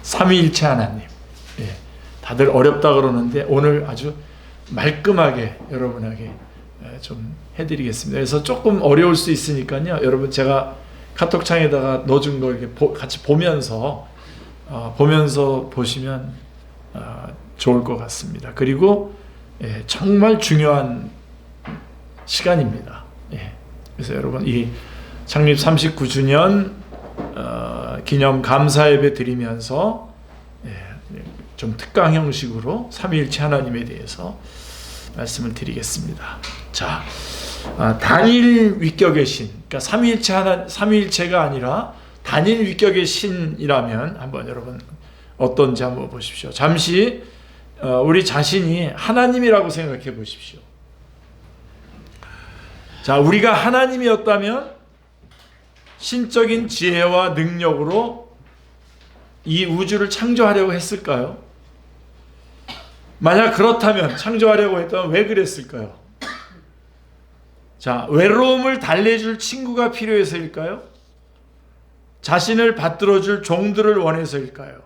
삼위일체 하나님. 예, 다들 어렵다 그러는데 오늘 아주 말끔하게 여러분에게 좀 해드리겠습니다. 그래서 조금 어려울 수 있으니까요. 여러분 제가 카톡창에다가 넣어준 거 이렇게 같이 보면서 보시면 좋을 것 같습니다. 그리고 정말 중요한 시간입니다. 그래서 여러분 이 창립 39주년 기념 감사 예배 드리면서 좀 특강 형식으로 삼위일체 하나님에 대해서 말씀을 드리겠습니다. 자, 단일 위격의 신, 그러니까 삼위일체가 아니라 단일 위격의 신이라면 한번 여러분 어떤지 한번 보십시오. 잠시 우리 자신이 하나님이라고 생각해 보십시오. 자, 우리가 하나님이었다면 신적인 지혜와 능력으로 이 우주를 창조하려고 했을까요? 만약 그렇다면, 창조하려고 했다면 왜 그랬을까요? 자, 외로움을 달래줄 친구가 필요해서일까요? 자신을 받들어줄 종들을 원해서일까요?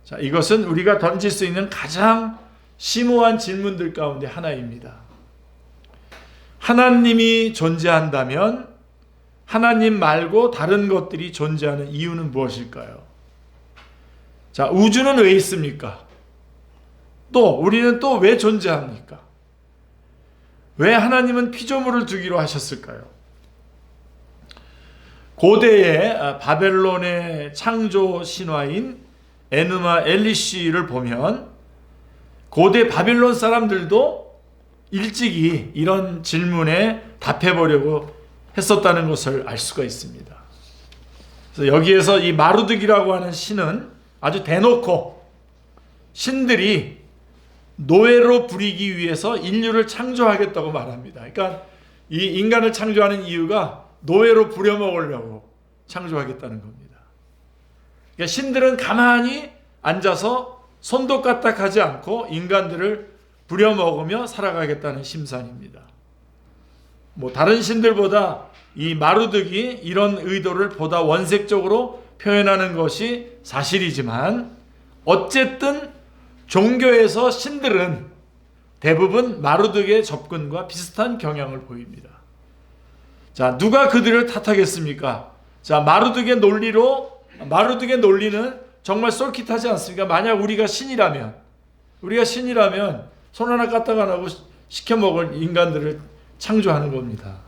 자, 이것은 우리가 던질 수 있는 가장 심오한 질문들 가운데 하나입니다. 하나님이 존재한다면 하나님 말고 다른 것들이 존재하는 이유는 무엇일까요? 자, 우주는 왜 있습니까? 또 우리는 또 왜 존재합니까? 왜 하나님은 피조물을 두기로 하셨을까요? 고대의 바벨론의 창조 신화인 에누마 엘리시를 보면 고대 바빌론 사람들도 일찍이 이런 질문에 답해보려고 했었다는 것을 알 수가 있습니다. 그래서 여기에서 이 마루드기라고 하는 신은 아주 대놓고 신들이 노예로 부리기 위해서 인류를 창조하겠다고 말합니다. 그러니까 이 인간을 창조하는 이유가 노예로 부려먹으려고 창조하겠다는 겁니다. 그러니까 신들은 가만히 앉아서 손도 까딱하지 않고 인간들을 부려먹으며 살아가겠다는 심산입니다. 뭐 다른 신들보다 이 마루드기 이런 의도를 보다 원색적으로 표현하는 것이 사실이지만 어쨌든 종교에서 신들은 대부분 마루드기의 접근과 비슷한 경향을 보입니다. 자, 누가 그들을 탓하겠습니까? 자, 마루드기의 논리는 정말 쏠깃하지 않습니까? 만약 우리가 신이라면 손 하나 까딱 안 하고 시켜먹을 인간들을 창조하는 겁니다.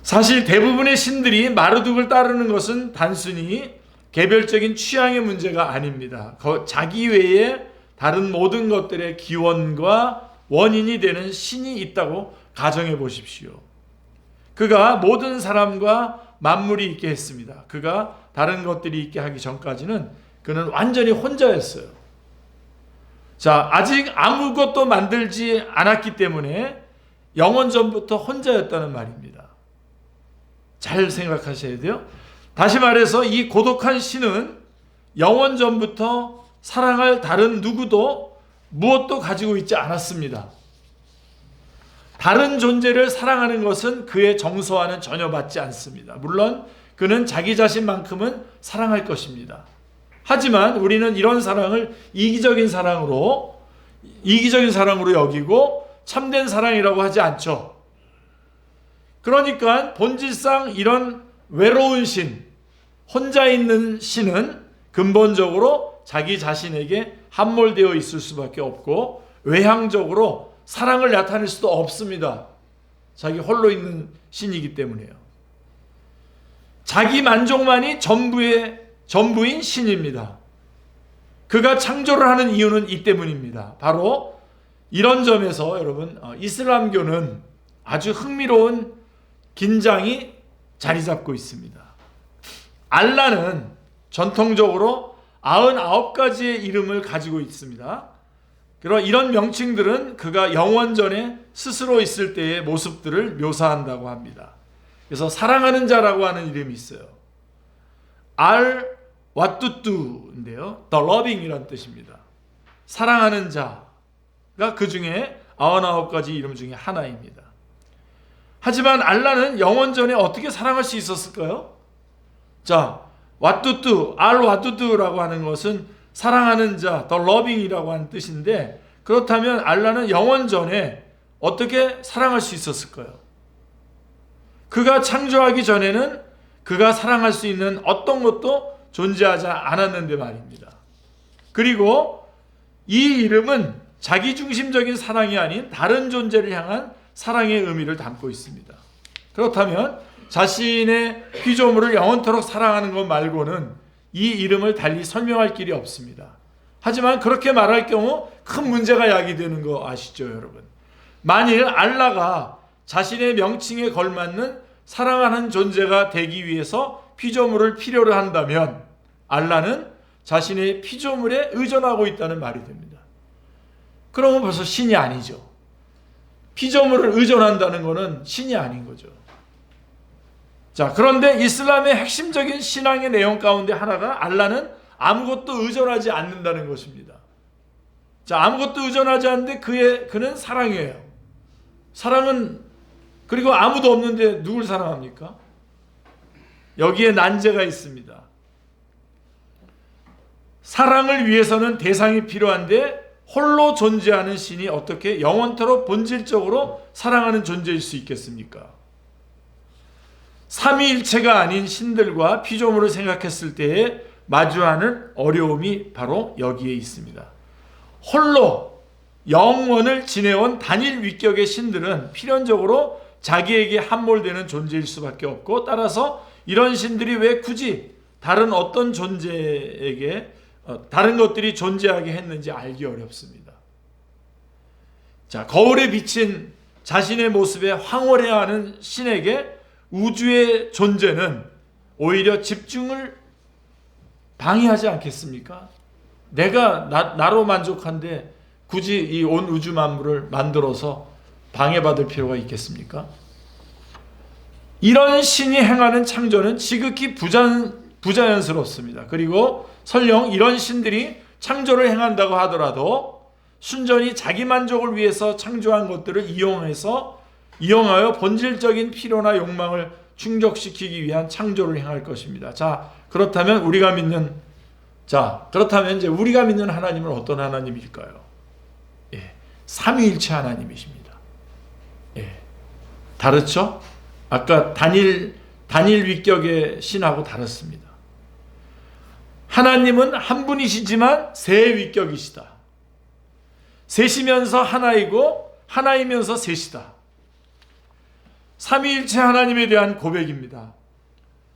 사실 대부분의 신들이 마루둑을 따르는 것은 단순히 개별적인 취향의 문제가 아닙니다. 자기 외에 다른 모든 것들의 기원과 원인이 되는 신이 있다고 가정해 보십시오. 그가 모든 사람과 만물이 있게 했습니다. 그가 다른 것들이 있게 하기 전까지는 그는 완전히 혼자였어요. 자, 아직 아무것도 만들지 않았기 때문에 영원 전부터 혼자였다는 말입니다. 잘 생각하셔야 돼요. 다시 말해서 이 고독한 신은 영원 전부터 사랑할 다른 누구도 무엇도 가지고 있지 않았습니다. 다른 존재를 사랑하는 것은 그의 정서와는 전혀 맞지 않습니다. 물론 그는 자기 자신만큼은 사랑할 것입니다. 하지만 우리는 이런 사랑을 이기적인 사랑으로 여기고 참된 사랑이라고 하지 않죠. 그러니까 본질상 이런 외로운 신, 혼자 있는 신은 근본적으로 자기 자신에게 함몰되어 있을 수밖에 없고 외향적으로 사랑을 나타낼 수도 없습니다. 자기 홀로 있는 신이기 때문에요. 자기 만족만이 전부인 신입니다. 그가 창조를 하는 이유는 이 때문입니다. 바로 이런 점에서 여러분 이슬람교는 아주 흥미로운 긴장이 자리 잡고 있습니다. 알라는 전통적으로 99가지의 이름을 가지고 있습니다. 그런 이런 명칭들은 그가 영원전에 스스로 있을 때의 모습들을 묘사한다고 합니다. 그래서 사랑하는 자라고 하는 이름이 있어요. 와뚜뚜인데요. The loving 이란 뜻입니다. 사랑하는 자가 그 중에 99가지 이름 중에 하나입니다. 하지만 알라는 영원전에 어떻게 사랑할 수 있었을까요? 자, 와뚜뚜, 와뚜뚜라고 하는 것은 사랑하는 자, the loving이라고 하는 뜻인데, 그렇다면 알라는 영원 전에 어떻게 사랑할 수 있었을까요? 그가 창조하기 전에는 그가 사랑할 수 있는 어떤 것도 존재하지 않았는데 말입니다. 그리고 이 이름은 자기중심적인 사랑이 아닌 다른 존재를 향한 사랑의 의미를 담고 있습니다. 그렇다면 자신의 피조물을 영원토록 사랑하는 것 말고는 이 이름을 달리 설명할 길이 없습니다. 하지만 그렇게 말할 경우 큰 문제가 야기되는 거 아시죠, 여러분? 만일 알라가 자신의 명칭에 걸맞는 사랑하는 존재가 되기 위해서 피조물을 필요로 한다면 알라는 자신의 피조물에 의존하고 있다는 말이 됩니다. 그러면 벌써 신이 아니죠. 피조물을 의존한다는 것은 신이 아닌 거죠. 자, 그런데 이슬람의 핵심적인 신앙의 내용 가운데 하나가 알라는 아무것도 의존하지 않는다는 것입니다. 자, 아무것도 의존하지 않는데 그는 사랑이에요. 사랑은, 그리고 아무도 없는데 누굴 사랑합니까? 여기에 난제가 있습니다. 사랑을 위해서는 대상이 필요한데 홀로 존재하는 신이 어떻게 영원토록 본질적으로 사랑하는 존재일 수 있겠습니까? 삼위일체가 아닌 신들과 피조물을 생각했을 때에 마주하는 어려움이 바로 여기에 있습니다. 홀로 영원을 지내온 단일 위격의 신들은 필연적으로 자기에게 함몰되는 존재일 수밖에 없고, 따라서 이런 신들이 왜 굳이 다른 어떤 존재에게 다른 것들이 존재하게 했는지 알기 어렵습니다. 자, 거울에 비친 자신의 모습에 황홀해하는 신에게 우주의 존재는 오히려 집중을 방해하지 않겠습니까? 내가 나로 만족한데 굳이 이 온 우주 만물을 만들어서 방해받을 필요가 있겠습니까? 이런 신이 행하는 창조는 지극히 부자연스럽습니다. 그리고 설령 이런 신들이 창조를 행한다고 하더라도 순전히 자기 만족을 위해서 창조한 것들을 이용하여 본질적인 필요나 욕망을 충족시키기 위한 창조를 행할 것입니다. 자, 그렇다면 이제 우리가 믿는 하나님은 어떤 하나님일까요? 삼위일체 하나님이십니다. 다르죠? 아까 단일 위격의 신하고 다릅니다. 하나님은 한 분이시지만 세 위격이시다. 셋이면서 하나이고 하나이면서 셋이다. 삼위일체 하나님에 대한 고백입니다.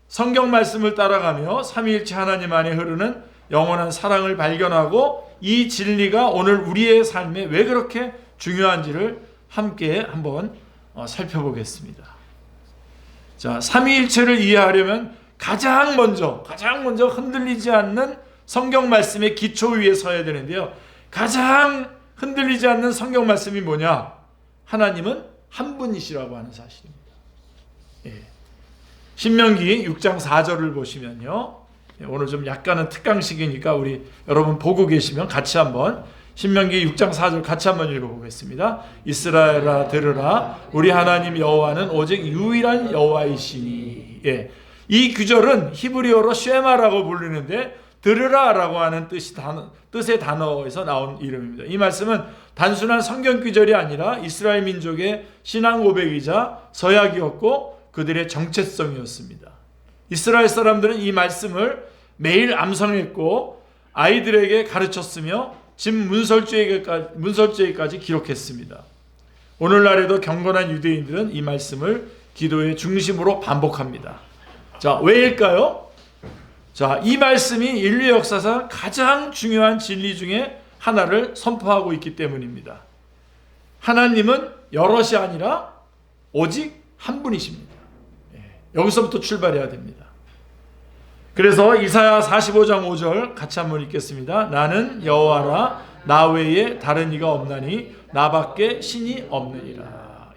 성경 말씀을 따라가며 삼위일체 하나님 안에 흐르는 영원한 사랑을 발견하고 이 진리가 오늘 우리의 삶에 왜 그렇게 중요한지를 함께 한번 살펴보겠습니다. 자, 삼위일체를 이해하려면 가장 먼저 흔들리지 않는 성경 말씀의 기초 위에 서야 되는데요. 가장 흔들리지 않는 성경 말씀이 뭐냐? 하나님은 한 분이시라고 하는 사실입니다. 신명기 6장 4절을 보시면요. 오늘 좀 약간은 특강식이니까 우리 여러분 보고 계시면 같이 한번 신명기 6장 4절 같이 한번 읽어보겠습니다. 이스라엘아 들으라, 우리 하나님 여호와는 오직 유일한 여호와이시니. 이 구절은 히브리어로 쉐마라고 불리는데 들으라라고 하는 뜻의 단어에서 나온 이름입니다. 이 말씀은 단순한 성경 구절이 아니라 이스라엘 민족의 신앙 고백이자 서약이었고 그들의 정체성이었습니다. 이스라엘 사람들은 이 말씀을 매일 암송했고 아이들에게 가르쳤으며 집 문설주에까지 기록했습니다. 오늘날에도 경건한 유대인들은 이 말씀을 기도의 중심으로 반복합니다. 자, 왜일까요? 자, 이 말씀이 인류 역사상 가장 중요한 진리 중에 하나를 선포하고 있기 때문입니다. 하나님은 여럿이 아니라 오직 한 분이십니다. 여기서부터 출발해야 됩니다. 그래서 이사야 45장 5절 같이 한번 읽겠습니다. 나는 여호와라, 나 외에 다른 이가 없나니 나밖에 신이 없느니라.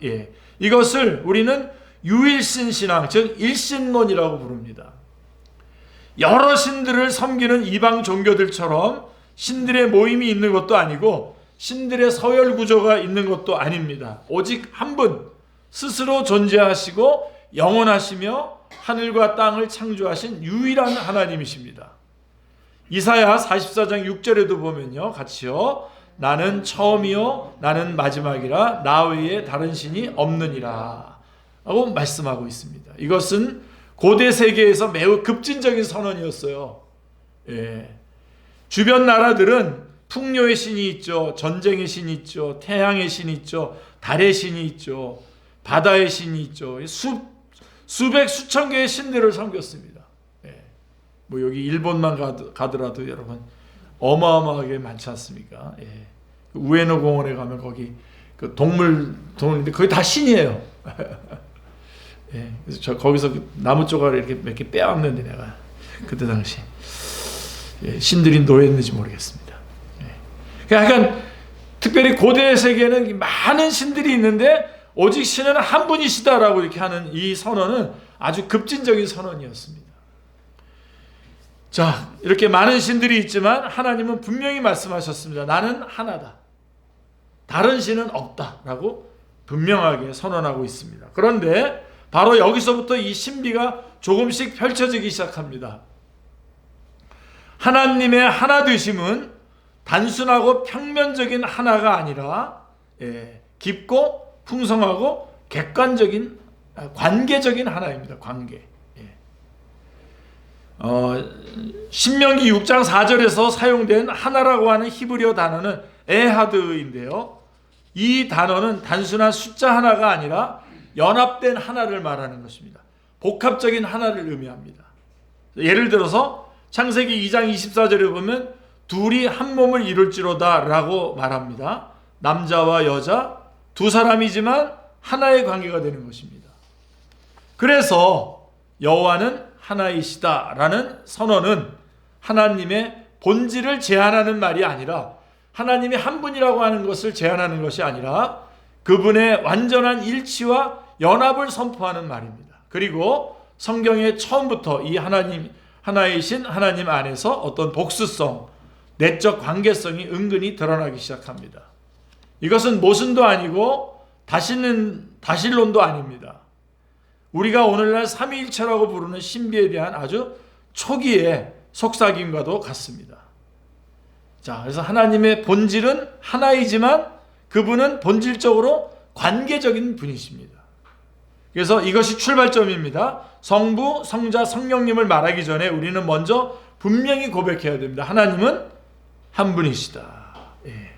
이것을 우리는 유일신 신앙, 즉 일신론이라고 부릅니다. 여러 신들을 섬기는 이방 종교들처럼 신들의 모임이 있는 것도 아니고 신들의 서열 구조가 있는 것도 아닙니다. 오직 한 분, 스스로 존재하시고 영원하시며 하늘과 땅을 창조하신 유일한 하나님이십니다. 이사야 44장 6절에도 보면요, 같이요, 나는 처음이요 나는 마지막이라 나 외에 다른 신이 없느니라 하고 말씀하고 있습니다. 이것은 고대 세계에서 매우 급진적인 선언이었어요. 예. 주변 나라들은 풍요의 신이 있죠, 전쟁의 신이 있죠, 태양의 신이 있죠, 달의 신이 있죠, 바다의 신이 있죠. 수백 수천 개의 신들을 섬겼습니다. 예. 뭐 여기 일본만 가더라도 여러분 어마어마하게 많지 않습니까? 예. 우에노 공원에 가면 거기 그 동물인데 거기 다 신이에요. 예. 그래서 저 거기서 그 나무 조각을 이렇게 몇 개 빼왔는데 내가 그때 당시 예, 신들이 노였는지 모르겠습니다. 예. 약간 특별히 고대 세계에는 많은 신들이 있는데 오직 신은 한 분이시다라고 이렇게 하는 이 선언은 아주 급진적인 선언이었습니다. 자, 이렇게 많은 신들이 있지만 하나님은 분명히 말씀하셨습니다. 나는 하나다. 다른 신은 없다라고 분명하게 선언하고 있습니다. 그런데 바로 여기서부터 이 신비가 조금씩 펼쳐지기 시작합니다. 하나님의 하나 되심은 단순하고 평면적인 하나가 아니라 깊고 풍성하고 객관적인 관계적인 하나입니다. 관계. 신명기 6장 4절에서 사용된 하나라고 하는 히브리어 단어는 에하드인데요. 이 단어는 단순한 숫자 하나가 아니라 연합된 하나를 말하는 것입니다. 복합적인 하나를 의미합니다. 예를 들어서 창세기 2장 24절에 보면 둘이 한 몸을 이룰지로다 라고 말합니다. 남자와 여자 두 사람이지만 하나의 관계가 되는 것입니다. 그래서 여호와는 하나이시다 라는 선언은 하나님의 본질을 제한하는 말이 아니라 하나님이 한 분이라고 하는 것을 제한하는 것이 아니라 그분의 완전한 일치와 연합을 선포하는 말입니다. 그리고 성경의 처음부터 이 하나이신 하나님 안에서 어떤 복수성, 내적 관계성이 은근히 드러나기 시작합니다. 이것은 모순도 아니고 다신론도 아닙니다. 우리가 오늘날 삼위일체라고 부르는 신비에 대한 아주 초기의 속삭임과도 같습니다. 자, 그래서 하나님의 본질은 하나이지만 그분은 본질적으로 관계적인 분이십니다. 그래서 이것이 출발점입니다. 성부, 성자, 성령님을 말하기 전에 우리는 먼저 분명히 고백해야 됩니다. 하나님은 한 분이시다. 예.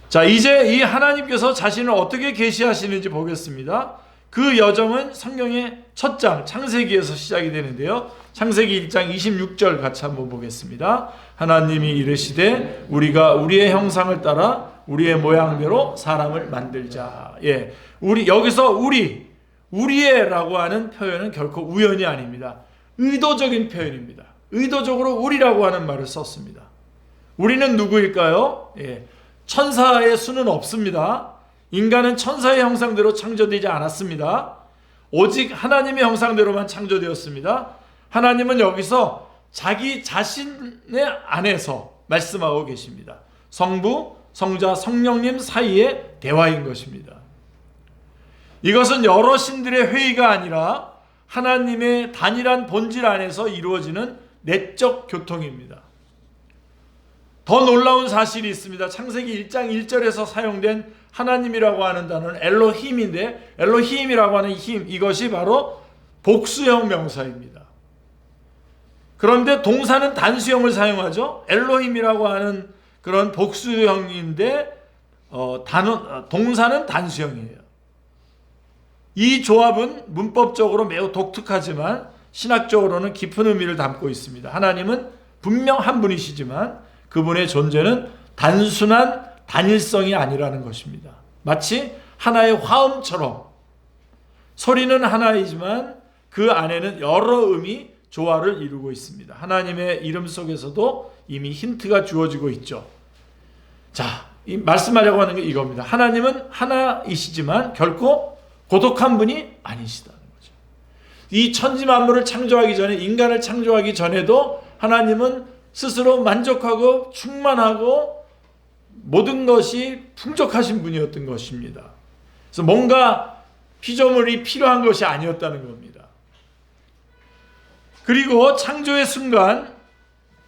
자, 이제 이 하나님께서 자신을 어떻게 계시하시는지 보겠습니다. 그 여정은 성경의 첫 장 창세기에서 시작이 되는데요. 창세기 1장 26절 같이 한번 보겠습니다. 하나님이 이르시되 우리가 우리의 형상을 따라 우리의 모양대로 사람을 만들자. 예, 여기서 우리의라고 하는 표현은 결코 우연이 아닙니다. 의도적인 표현입니다. 의도적으로 우리라고 하는 말을 썼습니다. 우리는 누구일까요? 예, 천사의 수는 없습니다. 인간은 천사의 형상대로 창조되지 않았습니다. 오직 하나님의 형상대로만 창조되었습니다. 하나님은 여기서 자기 자신의 안에서 말씀하고 계십니다. 성부, 성자, 성령님 사이의 대화인 것입니다. 이것은 여러 신들의 회의가 아니라 하나님의 단일한 본질 안에서 이루어지는 내적 교통입니다. 더 놀라운 사실이 있습니다. 창세기 1장 1절에서 사용된 하나님이라고 하는 단어는 엘로힘인데 엘로힘이라고 하는 힘, 이것이 바로 복수형 명사입니다. 그런데 동사는 단수형을 사용하죠. 엘로힘이라고 하는 그런 복수형인데 동사는 단수형이에요. 이 조합은 문법적으로 매우 독특하지만 신학적으로는 깊은 의미를 담고 있습니다. 하나님은 분명 한 분이시지만 그분의 존재는 단순한 단일성이 아니라는 것입니다. 마치 하나의 화음처럼 소리는 하나이지만 그 안에는 여러 의미, 조화를 이루고 있습니다. 하나님의 이름 속에서도 이미 힌트가 주어지고 있죠. 자, 말씀하려고 하는 게 이겁니다. 하나님은 하나이시지만 결코 고독한 분이 아니시다는 거죠. 이 천지 만물을 창조하기 전에, 인간을 창조하기 전에도 하나님은 스스로 만족하고 충만하고 모든 것이 풍족하신 분이었던 것입니다. 그래서 뭔가 피조물이 필요한 것이 아니었다는 겁니다. 그리고 창조의 순간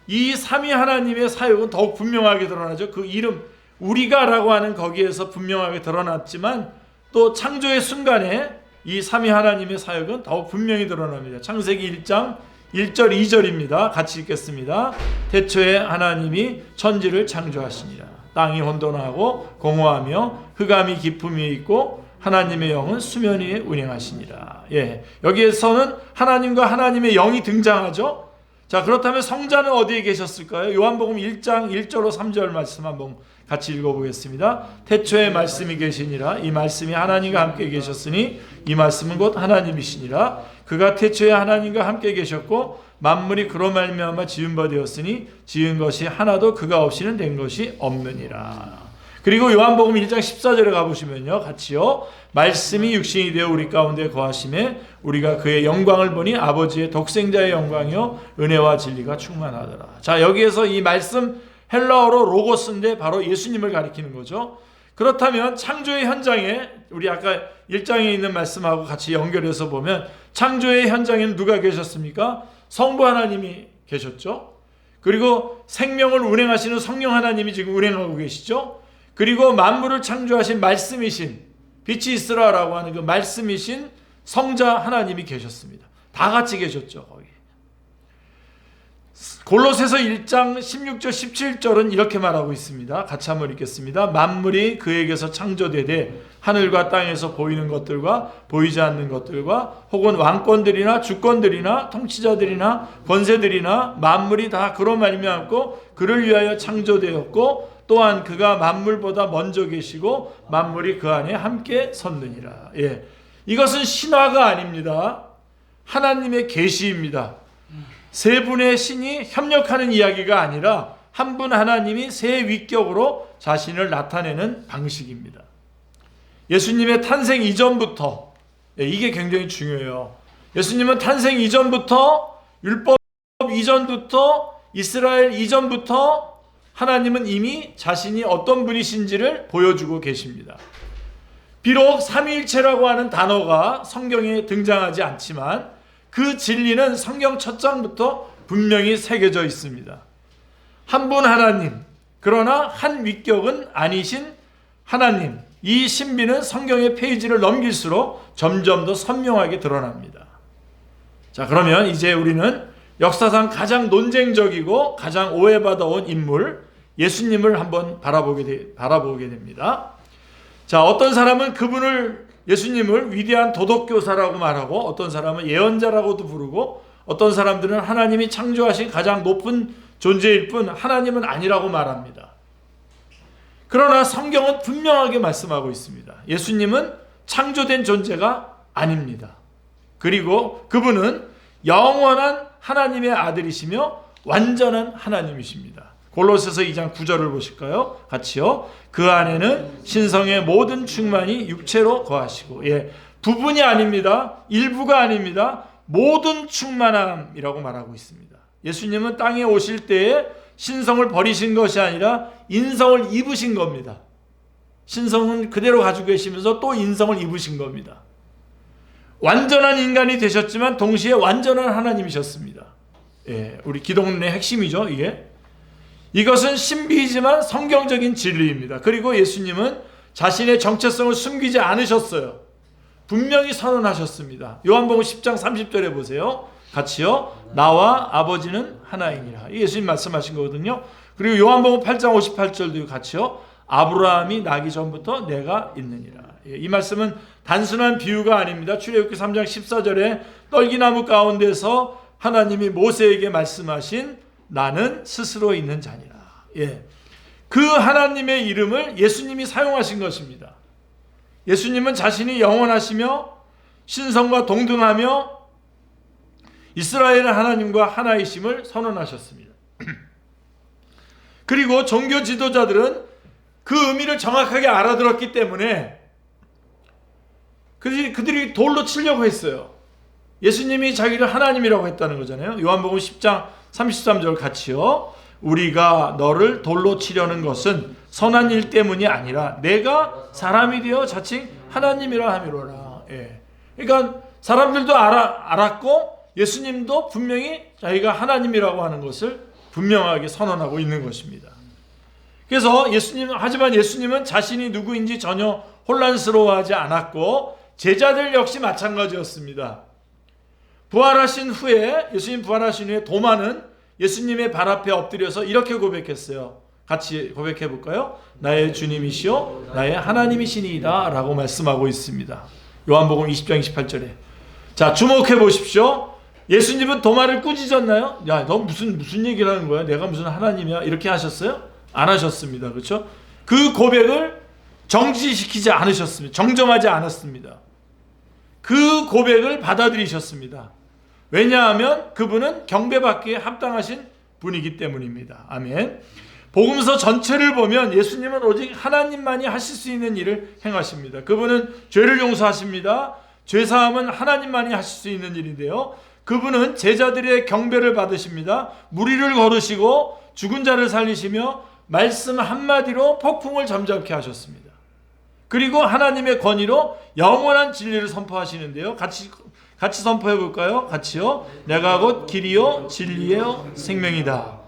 이 삼위 하나님의 사역은 더욱 분명하게 드러나죠. 그 이름 우리가라고 하는 거기에서 분명하게 드러났지만 또 창조의 순간에 이 삼위 하나님의 사역은 더욱 분명히 드러납니다. 창세기 1장 1절 2절입니다. 같이 읽겠습니다. 태초에 하나님이 천지를 창조하시니라. 땅이 혼돈하고 공허하며 흑암이 깊음 위에 있고 하나님의 영은 수면 위에 운행하시니라. 여기에서는 하나님과 하나님의 영이 등장하죠. 자, 그렇다면 성자는 어디에 계셨을까요? 요한복음 1장 1절로 3절 말씀 한번 같이 읽어보겠습니다. 태초에 말씀이 계시니라. 이 말씀이 하나님과 함께 계셨으니 이 말씀은 곧 하나님이시니라. 그가 태초에 하나님과 함께 계셨고 만물이 그로 말미암아 지은 바 되었으니 지은 것이 하나도 그가 없이는 된 것이 없느니라. 그리고 요한복음 1장 14절에 가보시면요, 같이요. 말씀이 육신이 되어 우리 가운데 거하심에 우리가 그의 영광을 보니 아버지의 독생자의 영광이요 은혜와 진리가 충만하더라. 자, 여기에서 이 말씀 헬라어로 로고스인데 바로 예수님을 가리키는 거죠. 그렇다면 창조의 현장에 우리 아까 1장에 있는 말씀하고 같이 연결해서 보면 창조의 현장에는 누가 계셨습니까? 성부 하나님이 계셨죠. 그리고 생명을 운행하시는 성령 하나님이 지금 운행하고 계시죠. 그리고 만물을 창조하신 말씀이신 빛이 있으라라고 하는 그 말씀이신 성자 하나님이 계셨습니다. 다 같이 계셨죠. 거기. 골로새서 1장 16절 17절은 이렇게 말하고 있습니다. 같이 한번 읽겠습니다. 만물이 그에게서 창조되되 하늘과 땅에서 보이는 것들과 보이지 않는 것들과 혹은 왕권들이나 주권들이나 통치자들이나 권세들이나 만물이 다 그로 말미암고 그를 위하여 창조되었고 또한 그가 만물보다 먼저 계시고 만물이 그 안에 함께 섰느니라. 이것은 신화가 아닙니다. 하나님의 계시입니다. 세 분의 신이 협력하는 이야기가 아니라 한 분 하나님이 세 위격으로 자신을 나타내는 방식입니다. 예수님의 탄생 이전부터, 이게 굉장히 중요해요. 예수님은 탄생 이전부터, 율법 이전부터, 이스라엘 이전부터 하나님은 이미 자신이 어떤 분이신지를 보여주고 계십니다. 비록 삼위일체라고 하는 단어가 성경에 등장하지 않지만 그 진리는 성경 첫 장부터 분명히 새겨져 있습니다. 한 분 하나님, 그러나 한 위격은 아니신 하나님, 이 신비는 성경의 페이지를 넘길수록 점점 더 선명하게 드러납니다. 자, 그러면 이제 우리는 역사상 가장 논쟁적이고 가장 오해받아온 인물 예수님을 한번 바라보게 됩니다. 자, 어떤 사람은 그분을 예수님을 위대한 도덕교사라고 말하고 어떤 사람은 예언자라고도 부르고 어떤 사람들은 하나님이 창조하신 가장 높은 존재일 뿐 하나님은 아니라고 말합니다. 그러나 성경은 분명하게 말씀하고 있습니다. 예수님은 창조된 존재가 아닙니다. 그리고 그분은 영원한 하나님의 아들이시며 완전한 하나님이십니다. 골로새서 2장 9절을 보실까요? 같이요. 그 안에는 신성의 모든 충만이 육체로 거하시고, 부분이 아닙니다. 일부가 아닙니다. 모든 충만함이라고 말하고 있습니다. 예수님은 땅에 오실 때에 신성을 버리신 것이 아니라 인성을 입으신 겁니다. 신성은 그대로 가지고 계시면서 또 인성을 입으신 겁니다. 완전한 인간이 되셨지만 동시에 완전한 하나님이셨습니다. 우리 기독론의 핵심이죠, 이게. 이것은 신비이지만 성경적인 진리입니다. 그리고 예수님은 자신의 정체성을 숨기지 않으셨어요. 분명히 선언하셨습니다. 요한복음 10장 30절에 보세요. 같이요. 나와 아버지는 하나이니라. 예수님 말씀하신 거거든요. 그리고 요한복음 8장 58절도 같이요. 아브라함이 나기 전부터 내가 있느니라. 이 말씀은 단순한 비유가 아닙니다. 출애굽기 3장 14절에 떨기나무 가운데서 하나님이 모세에게 말씀하신 나는 스스로 있는 자니라. 그 하나님의 이름을 예수님이 사용하신 것입니다. 예수님은 자신이 영원하시며 신성과 동등하며 이스라엘의 하나님과 하나이심을 선언하셨습니다. 그리고 종교 지도자들은 그 의미를 정확하게 알아들었기 때문에 그들이 돌로 치려고 했어요. 예수님이 자기를 하나님이라고 했다는 거잖아요. 요한복음 10장 33절 같이요. 우리가 너를 돌로 치려는 것은 선한 일 때문이 아니라 내가 사람이 되어 자칭 하나님이라 함이로라. 그러니까 사람들도 알았고 예수님도 분명히 자기가 하나님이라고 하는 것을 분명하게 선언하고 있는 것입니다. 그래서 하지만 예수님은 자신이 누구인지 전혀 혼란스러워하지 않았고 제자들 역시 마찬가지였습니다. 예수님 부활하신 후에 도마는 예수님의 발 앞에 엎드려서 이렇게 고백했어요. 같이 고백해 볼까요? 나의 주님이시요 나의 하나님이시니이다 라고 말씀하고 있습니다. 요한복음 20장 28절에. 자, 주목해 보십시오. 예수님은 도마를 꾸짖었나요? 야, 너 무슨 얘기를 하는 거야? 내가 무슨 하나님이야? 이렇게 하셨어요? 안 하셨습니다. 그렇죠? 그 고백을 정지시키지 않으셨습니다. 정정하지 않았습니다. 그 고백을 받아들이셨습니다. 왜냐하면 그분은 경배받기에 합당하신 분이기 때문입니다. 아멘. 복음서 전체를 보면 예수님은 오직 하나님만이 하실 수 있는 일을 행하십니다. 그분은 죄를 용서하십니다. 죄사함은 하나님만이 하실 수 있는 일인데요. 그분은 제자들의 경배를 받으십니다. 무리를 거르시고 죽은 자를 살리시며 말씀 한마디로 폭풍을 잠잠케 하셨습니다. 그리고 하나님의 권위로 영원한 진리를 선포하시는데요. 같이 선포해 볼까요? 같이요. 내가 곧 길이요 진리요 생명이다.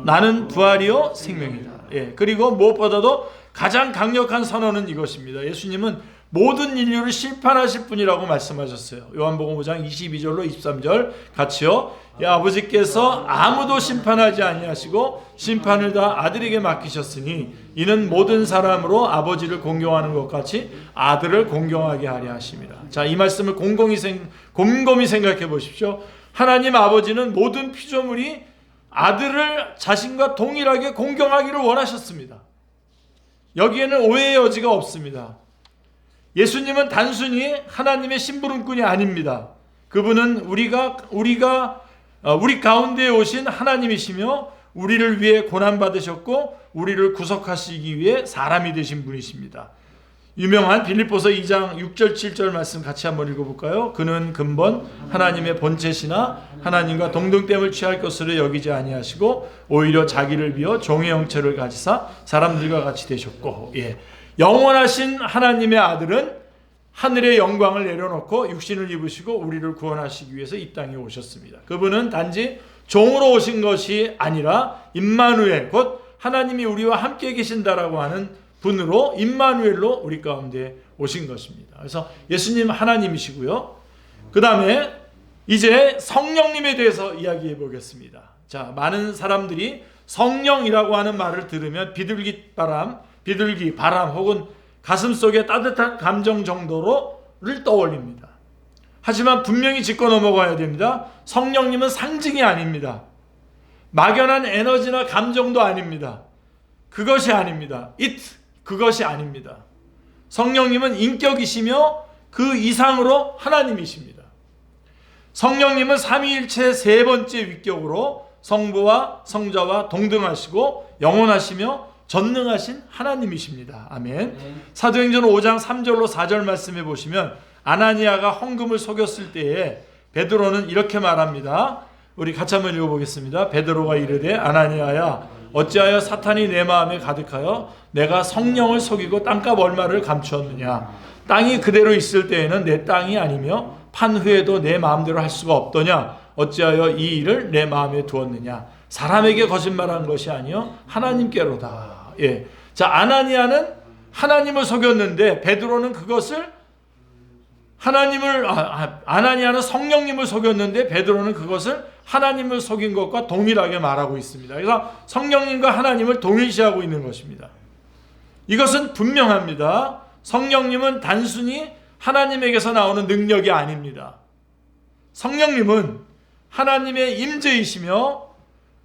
나는 부활이요 생명이다. 예. 그리고 무엇보다도 가장 강력한 선언은 이것입니다. 예수님은 모든 인류를 심판하실 분이라고 말씀하셨어요. 요한복음 5장 22절로 23절 같이요. 아버지께서 아무도 심판하지 아니하시고 심판을 다 아들에게 맡기셨으니 이는 모든 사람으로 아버지를 공경하는 것 같이 아들을 공경하게 하려 하심이라. 자, 이 말씀을 곰곰이 생각해 보십시오. 하나님 아버지는 모든 피조물이 아들을 자신과 동일하게 공경하기를 원하셨습니다. 여기에는 오해의 여지가 없습니다. 예수님은 단순히 하나님의 심부름꾼이 아닙니다. 그분은 우리 가운데에 오신 하나님이시며 우리를 위해 고난받으셨고 우리를 구속하시기 위해 사람이 되신 분이십니다. 유명한 빌립보서 2장 6절 7절 말씀 같이 한번 읽어볼까요? 그는 근본 하나님의 본체시나 하나님과 동등됨을 취할 것으로 여기지 아니하시고 오히려 자기를 비워 종의 형체를 가지사 사람들과 같이 되셨고, 예. 영원하신 하나님의 아들은 하늘의 영광을 내려놓고 육신을 입으시고 우리를 구원하시기 위해서 이 땅에 오셨습니다. 그분은 단지 종으로 오신 것이 아니라 임마누엘, 곧 하나님이 우리와 함께 계신다라고 하는 분으로 임마누엘로 우리 가운데 오신 것입니다. 그래서 예수님 하나님이시고요. 그 다음에 이제 성령님에 대해서 이야기해 보겠습니다. 자, 많은 사람들이 성령이라고 하는 말을 들으면 비둘기 바람 혹은 가슴속에 따뜻한 감정 정도로를 떠올립니다. 하지만 분명히 짚고 넘어가야 됩니다. 성령님은 상징이 아닙니다. 막연한 에너지나 감정도 아닙니다. 그것이 아닙니다. 그것이 아닙니다. 성령님은 인격이시며 그 이상으로 하나님이십니다. 성령님은 삼위일체 세 번째 위격으로 성부와 성자와 동등하시고 영원하시며 전능하신 하나님이십니다. 아멘. 사도행전 5장 3절로 4절 말씀해 보시면 아나니아가 헌금을 속였을 때에 베드로는 이렇게 말합니다. 우리 같이 한번 읽어보겠습니다. 베드로가 이르되 아나니아야 어찌하여 사탄이 내 마음에 가득하여 내가 성령을 속이고 땅값 얼마를 감추었느냐. 땅이 그대로 있을 때에는 내 땅이 아니며 판 후에도 내 마음대로 할 수가 없더냐. 어찌하여 이 일을 내 마음에 두었느냐. 사람에게 거짓말한 것이 아니요 하나님께로다. 예. 자, 아나니아는 하나님을 속였는데 베드로는 그것을 아나니아는 성령님을 속였는데 베드로는 그것을 하나님을 속인 것과 동일하게 말하고 있습니다. 그래서 성령님과 하나님을 동일시하고 있는 것입니다. 이것은 분명합니다. 성령님은 단순히 하나님에게서 나오는 능력이 아닙니다. 성령님은 하나님의 임재이시며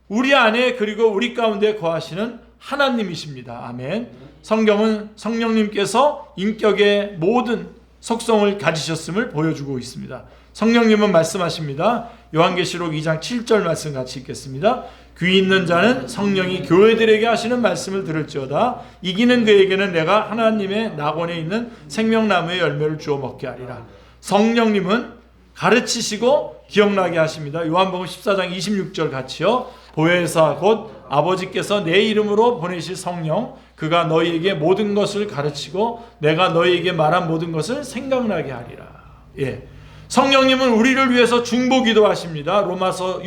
우리 안에 그리고 우리 가운데 거하시는 하나님이십니다. 아멘. 성경은 성령님께서 인격의 모든 속성을 가지셨음을 보여주고 있습니다. 성령님은 말씀하십니다. 요한계시록 2장 7절 말씀 같이 읽겠습니다. 귀 있는 자는 성령이 교회들에게 하시는 말씀을 들을지어다. 이기는 그에게는 내가 하나님의 낙원에 있는 생명나무의 열매를 주어 먹게 하리라. 성령님은 가르치시고 기억나게 하십니다. 요한복음 14장 26절 같이요. 보혜사 곧 아버지께서 내 이름으로 보내실 성령, 그가 너희에게 모든 것을 가르치고 내가 너희에게 말한 모든 것을 생각나게 하리라. 예. 성령님은 우리를 위해서 중보기도 하십니다. 로마서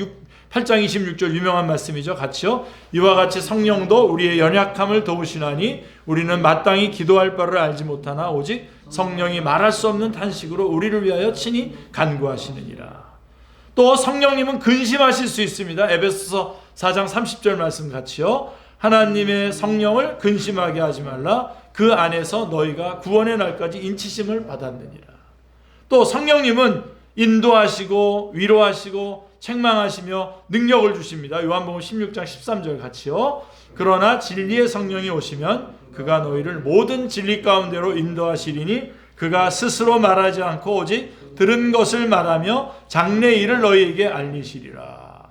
8장 26절 유명한 말씀이죠. 같이요. 이와 같이 성령도 우리의 연약함을 도우시나니 우리는 마땅히 기도할 바를 알지 못하나 오직 성령이 말할 수 없는 탄식으로 우리를 위하여 친히 간구하시느니라. 또 성령님은 근심하실 수 있습니다. 에베소서 4장 30절 말씀 같이요. 하나님의 성령을 근심하게 하지 말라. 그 안에서 너희가 구원의 날까지 인치심을 받았느니라. 또 성령님은 인도하시고 위로하시고 책망하시며 능력을 주십니다. 요한복음 16장 13절 같이요. 그러나 진리의 성령이 오시면 그가 너희를 모든 진리 가운데로 인도하시리니 그가 스스로 말하지 않고 오직 들은 것을 말하며 장래 일을 너희에게 알리시리라.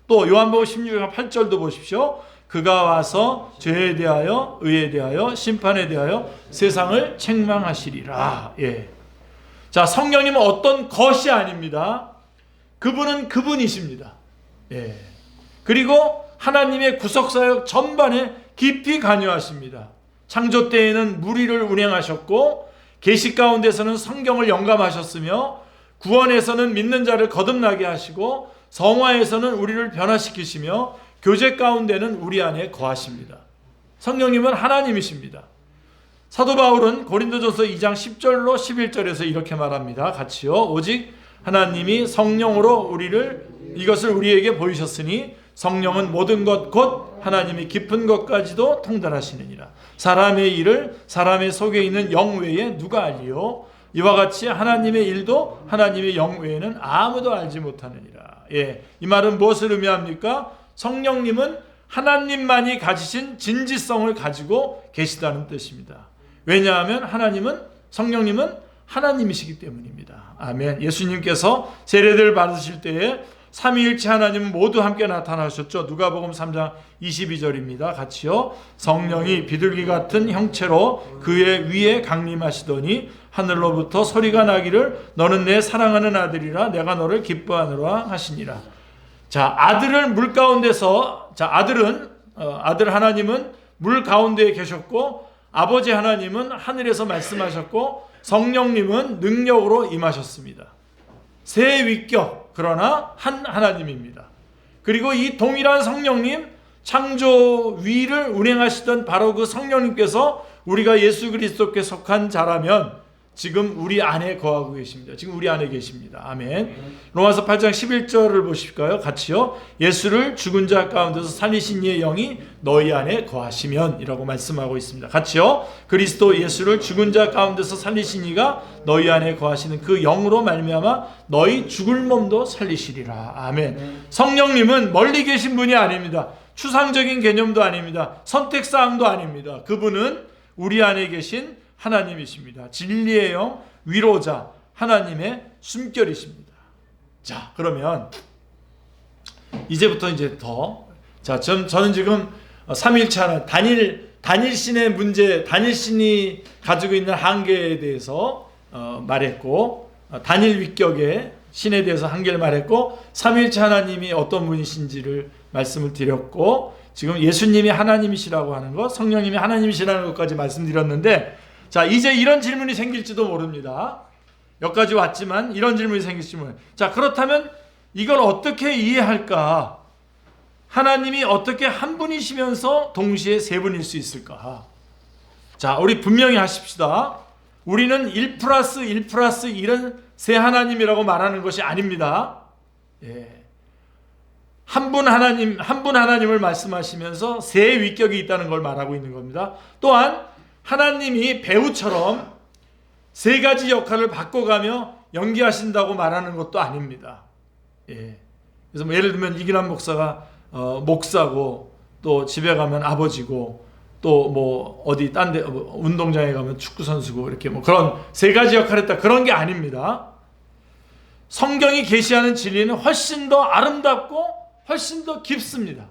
또 요한복음 16장 8절도 보십시오. 그가 와서 죄에 대하여 의에 대하여 심판에 대하여 세상을 책망하시리라. 예. 자, 성령님은 어떤 것이 아닙니다. 그분은 그분이십니다. 예. 그리고 하나님의 구속사역 전반에 깊이 관여하십니다. 창조 때에는 무리를 운행하셨고 계시 가운데서는 성경을 영감하셨으며 구원에서는 믿는 자를 거듭나게 하시고 성화에서는 우리를 변화시키시며 교제 가운데는 우리 안에 거하십니다. 성령님은 하나님이십니다. 사도 바울은 고린도전서 2장 10절로 11절에서 이렇게 말합니다. 같이요. 오직 하나님이 성령으로 이것을 우리에게 보이셨으니 성령은 모든 것 곧 하나님이 깊은 것까지도 통달하시느니라. 사람의 일을 사람의 속에 있는 영 외에 누가 알리요? 이와 같이 하나님의 일도 하나님의 영 외에는 아무도 알지 못하느니라. 예, 이 말은 무엇을 의미합니까? 성령님은 하나님만이 가지신 진지성을 가지고 계시다는 뜻입니다. 왜냐하면 성령님은 하나님이시기 때문입니다. 아멘. 예수님께서 세례를 받으실 때에 삼위일체 하나님은 모두 함께 나타나셨죠. 누가복음 3장 22절입니다. 같이요. 성령이 비둘기 같은 형체로 그의 위에 강림하시더니 하늘로부터 소리가 나기를 너는 내 사랑하는 아들이라 내가 너를 기뻐하노라 하시니라. 자, 아들은 물 가운데서 아들 하나님은 물 가운데에 계셨고 아버지 하나님은 하늘에서 말씀하셨고 성령님은 능력으로 임하셨습니다. 세 위격, 그러나 한 하나님입니다. 그리고 이 동일한 성령님, 창조 위를 운행하시던 바로 그 성령님께서 우리가 예수 그리스도께 속한 자라면 지금 우리 안에 거하고 계십니다. 지금 우리 안에 계십니다. 아멘. 로마서 8장 11절을 보실까요? 같이요. 예수를 죽은 자 가운데서 살리신 이의 영이 너희 안에 거하시면 이라고 말씀하고 있습니다. 같이요. 그리스도 예수를 죽은 자 가운데서 살리신 이가 너희 안에 거하시는 그 영으로 말미암아 너희 죽을 몸도 살리시리라. 아멘. 성령님은 멀리 계신 분이 아닙니다. 추상적인 개념도 아닙니다. 선택사항도 아닙니다. 그분은 우리 안에 계신 하나님이십니다. 진리의 영, 위로자, 하나님의 숨결이십니다. 자, 그러면 이제부터 저는 지금 삼위일체 하나 단일신의 문제, 단일신이 가지고 있는 한계에 대해서 말했고, 단일 위격의 신에 대해서 한계를 말했고, 삼위일체 하나님이 어떤 분이신지를 말씀을 드렸고, 지금 예수님이 하나님이시라고 하는 것, 성령님이 하나님이시라는 것까지 말씀드렸는데, 자, 이제 이런 질문이 생길지도 모릅니다. 여기까지 왔지만 이런 질문이 생길지 모릅니다. 자, 그렇다면 이걸 어떻게 이해할까? 하나님이 어떻게 한 분이시면서 동시에 세 분일 수 있을까? 자, 우리 분명히 하십시다. 우리는 1+1+1은 세 하나님이라고 말하는 것이 아닙니다. 예. 한 분 하나님을 말씀하시면서 세 위격이 있다는 걸 말하고 있는 겁니다. 또한 하나님이 배우처럼 세 가지 역할을 바꿔가며 연기하신다고 말하는 것도 아닙니다. 예. 그래서 예를 들면 이기남 목사가 목사고 또 집에 가면 아버지고 또 어디 딴 데 운동장에 가면 축구 선수고 이렇게 그런 세 가지 역할을 했다, 그런 게 아닙니다. 성경이 계시하는 진리는 훨씬 더 아름답고 훨씬 더 깊습니다.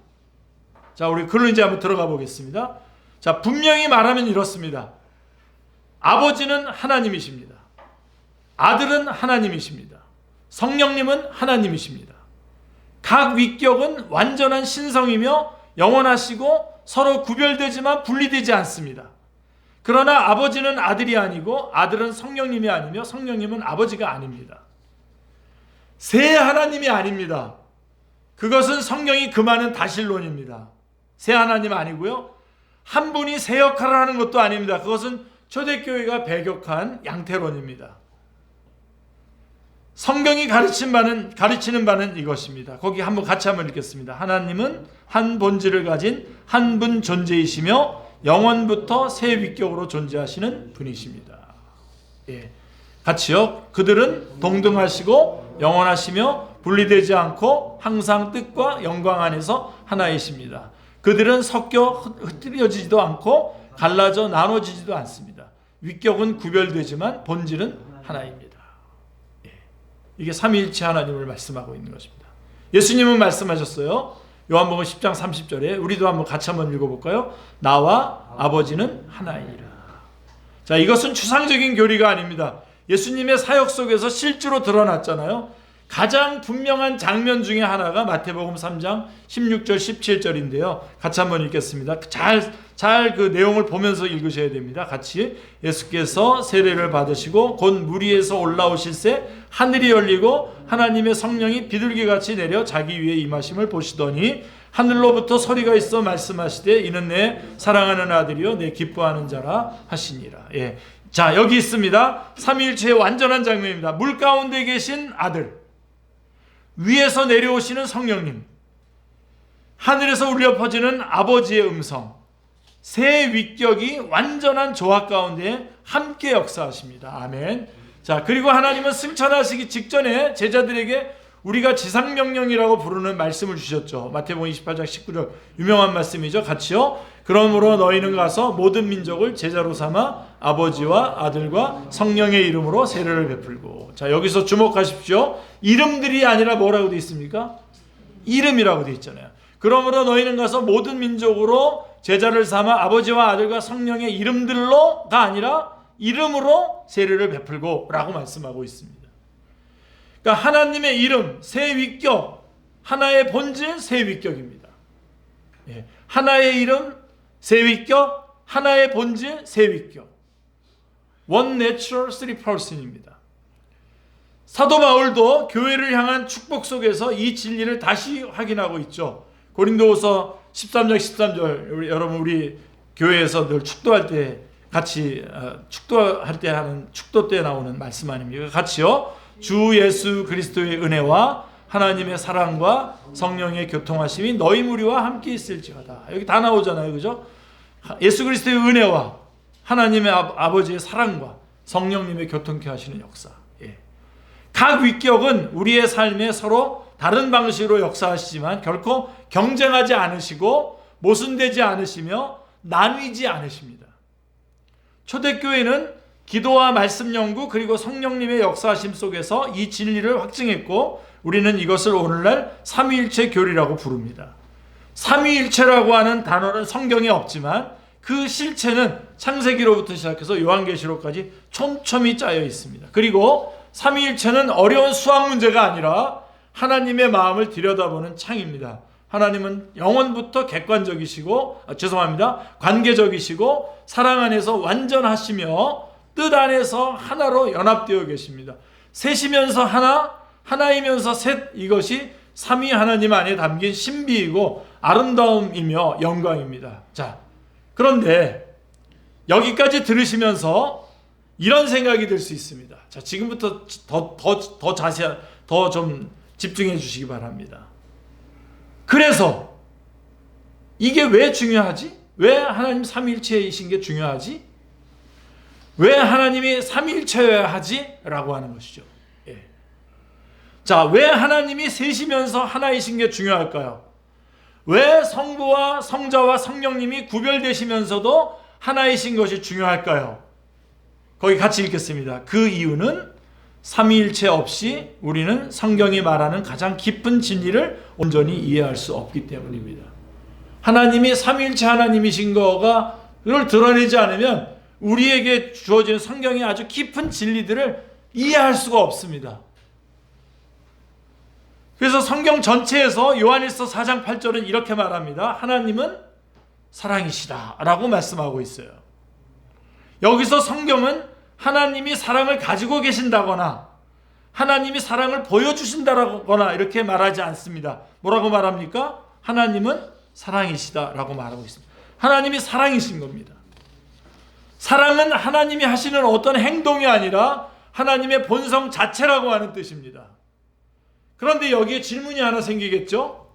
자, 우리 글로 이제 한번 들어가 보겠습니다. 자, 분명히 말하면 이렇습니다. 아버지는 하나님이십니다. 아들은 하나님이십니다. 성령님은 하나님이십니다. 각 위격은 완전한 신성이며 영원하시고 서로 구별되지만 분리되지 않습니다. 그러나 아버지는 아들이 아니고 아들은 성령님이 아니며 성령님은 아버지가 아닙니다. 새 하나님이 아닙니다. 그것은 성경이 금하는 다실론입니다. 새 하나님 아니고요. 한 분이 새 역할을 하는 것도 아닙니다. 그것은 초대교회가 배격한 양태론입니다. 성경이 가르치는 바는 이것입니다. 거기 같이 한번 읽겠습니다. 하나님은 한 본질을 가진 한 분 존재이시며 영원부터 새 위격으로 존재하시는 분이십니다. 예, 같이요. 그들은 동등하시고 영원하시며 분리되지 않고 항상 뜻과 영광 안에서 하나이십니다. 그들은 섞여 흩어지지도 않고 갈라져 나눠지지도 않습니다. 위격은 구별되지만 본질은 하나입니다. 예. 이게 삼위일체 하나님을 말씀하고 있는 것입니다. 예수님은 말씀하셨어요. 요한복음 10장 30절에 우리도 같이 한번 읽어볼까요? 나와 아버지는 하나이니라. 자, 이것은 추상적인 교리가 아닙니다. 예수님의 사역 속에서 실제로 드러났잖아요. 가장 분명한 장면 중에 하나가 마태복음 3장 16절 17절인데요. 같이 한번 읽겠습니다. 잘 그 내용을 보면서 읽으셔야 됩니다. 같이. 예수께서 세례를 받으시고 곧 물 위에서 올라오실새 하늘이 열리고 하나님의 성령이 비둘기같이 내려 자기 위에 임하심을 보시더니 하늘로부터 소리가 있어 말씀하시되 이는 내 사랑하는 아들이요 내 기뻐하는 자라 하시니라. 예. 자, 여기 있습니다. 삼위일체의 완전한 장면입니다. 물 가운데 계신 아들, 위에서 내려오시는 성령님, 하늘에서 울려 퍼지는 아버지의 음성, 새 위격이 완전한 조화 가운데 함께 역사하십니다. 아멘. 자, 그리고 하나님은 승천하시기 직전에 제자들에게 우리가 지상명령이라고 부르는 말씀을 주셨죠. 마태복음 28장 19절 유명한 말씀이죠. 같이요. 그러므로 너희는 가서 모든 민족을 제자로 삼아 아버지와 아들과 성령의 이름으로 세례를 베풀고. 자, 여기서 주목하십시오. 이름들이 아니라 뭐라고 되어 있습니까? 이름이라고 되어 있잖아요. 그러므로 너희는 가서 모든 민족으로 제자를 삼아 아버지와 아들과 성령의 이름들로가 아니라 이름으로 세례를 베풀고 라고 말씀하고 있습니다. 그러니까 하나님의 이름, 새 위격, 하나의 본질, 새 위격입니다. 예, 하나의 이름, 새 위격, 하나의 본질, 새 위격. One natural, three person입니다. 사도 바울도 교회를 향한 축복 속에서 이 진리를 다시 확인하고 있죠. 고린도후서 13장 13절 여러분 우리 교회에서 늘 축도할 때 같이 축도할 때 하는 축도 때 나오는 말씀 아닙니까? 같이요. 주 예수 그리스도의 은혜와 하나님의 사랑과 성령의 교통하심이 너희 무리와 함께 있을지어다. 여기 다 나오잖아요. 그죠? 예수 그리스도의 은혜와 하나님의 아버지의 사랑과 성령님의 교통케 하시는 역사. 예. 각 위격은 우리의 삶에 서로 다른 방식으로 역사하시지만 결코 경쟁하지 않으시고 모순되지 않으시며 나뉘지 않으십니다. 초대교회는 기도와 말씀 연구 그리고 성령님의 역사하심 속에서 이 진리를 확증했고 우리는 이것을 오늘날 삼위일체 교리라고 부릅니다. 삼위일체라고 하는 단어는 성경에 없지만 그 실체는 창세기로부터 시작해서 요한계시록까지 촘촘히 짜여 있습니다. 그리고 삼위일체는 어려운 수학 문제가 아니라 하나님의 마음을 들여다보는 창입니다. 하나님은 영원부터 관계적이시고 사랑 안에서 완전하시며 뜻 안에서 하나로 연합되어 계십니다. 셋이면서 하나이면서 셋, 이것이 삼위 하나님 안에 담긴 신비이고 아름다움이며 영광입니다. 자, 그런데 여기까지 들으시면서 이런 생각이 들 수 있습니다. 자, 지금부터 더 자세한, 더 좀 집중해 주시기 바랍니다. 그래서 이게 왜 중요하지? 왜 하나님 삼위일체이신 게 중요하지? 왜 하나님이 삼위일체여야 하지? 라고 하는 것이죠. 예. 자, 왜 하나님이 셋이면서 하나이신 게 중요할까요? 왜 성부와 성자와 성령님이 구별되시면서도 하나이신 것이 중요할까요? 거기 같이 읽겠습니다. 그 이유는 삼위일체 없이 우리는 성경이 말하는 가장 깊은 진리를 온전히 이해할 수 없기 때문입니다. 하나님이 삼위일체 하나님이신 거를 드러내지 않으면 우리에게 주어진 성경의 아주 깊은 진리들을 이해할 수가 없습니다. 그래서 성경 전체에서 요한일서 4장 8절은 이렇게 말합니다. 하나님은 사랑이시다 라고 말씀하고 있어요. 여기서 성경은 하나님이 사랑을 가지고 계신다거나 하나님이 사랑을 보여주신다거나 이렇게 말하지 않습니다. 뭐라고 말합니까? 하나님은 사랑이시다라고 말하고 있습니다. 하나님이 사랑이신 겁니다. 사랑은 하나님이 하시는 어떤 행동이 아니라 하나님의 본성 자체라고 하는 뜻입니다. 그런데 여기에 질문이 하나 생기겠죠?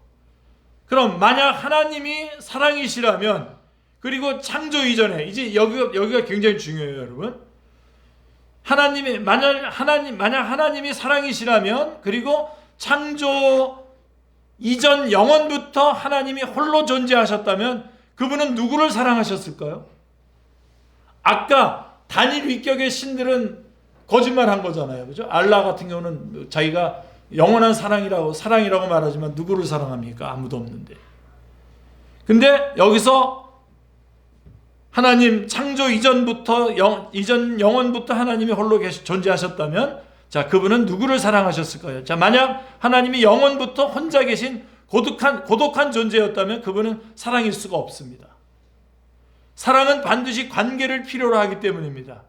그럼 만약 하나님이 사랑이시라면, 그리고 창조 이전에, 이제 여기가 굉장히 중요해요, 여러분. 만약 하나님이 사랑이시라면, 그리고 창조 이전 영원부터 하나님이 홀로 존재하셨다면 그분은 누구를 사랑하셨을까요? 아까 단일 위격의 신들은 거짓말한 거잖아요, 그죠? 알라 같은 경우는 자기가 영원한 사랑이라고 말하지만 누구를 사랑합니까? 아무도 없는데. 근데 여기서 하나님 창조 이전부터 영원부터 하나님이 홀로 존재하셨다면, 자, 그분은 누구를 사랑하셨을까요? 자, 만약 하나님이 영원부터 혼자 계신 고독한 존재였다면 그분은 사랑일 수가 없습니다. 사랑은 반드시 관계를 필요로 하기 때문입니다.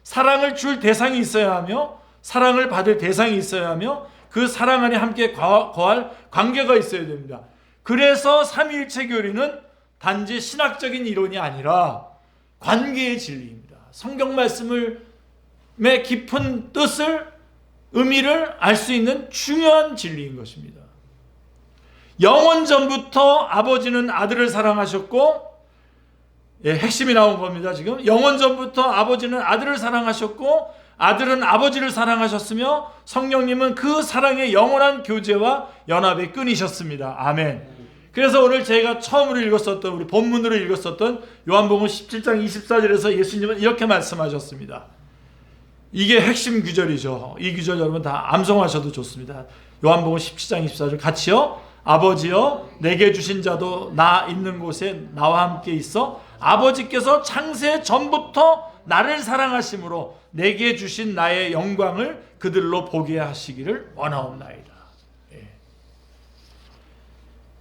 사랑을 줄 대상이 있어야 하며 사랑을 받을 대상이 있어야 하며 그 사랑 안에 함께 거할 관계가 있어야 됩니다. 그래서 삼위일체 교리는 단지 신학적인 이론이 아니라 관계의 진리입니다. 성경 말씀의 깊은 뜻을, 의미를 알 수 있는 중요한 진리인 것입니다. 영원 전부터 아버지는 아들을 사랑하셨고, 핵심이 나온 겁니다. 지금 영원 전부터 아버지는 아들을 사랑하셨고 아들은 아버지를 사랑하셨으며 성령님은 그 사랑의 영원한 교제와 연합의 끈이셨습니다. 아멘. 그래서 오늘 제가 처음으로 읽었었던, 우리 본문으로 읽었었던 요한복음 17장 24절에서 예수님은 이렇게 말씀하셨습니다. 이게 핵심 구절이죠. 이 구절 여러분 다 암송하셔도 좋습니다. 요한복음 17장 24절 같이요. 아버지여, 내게 주신 자도 나 있는 곳에 나와 함께 있어 아버지께서 창세 전부터 나를 사랑하심으로 내게 주신 나의 영광을 그들로 보게 하시기를 원하옵나이다.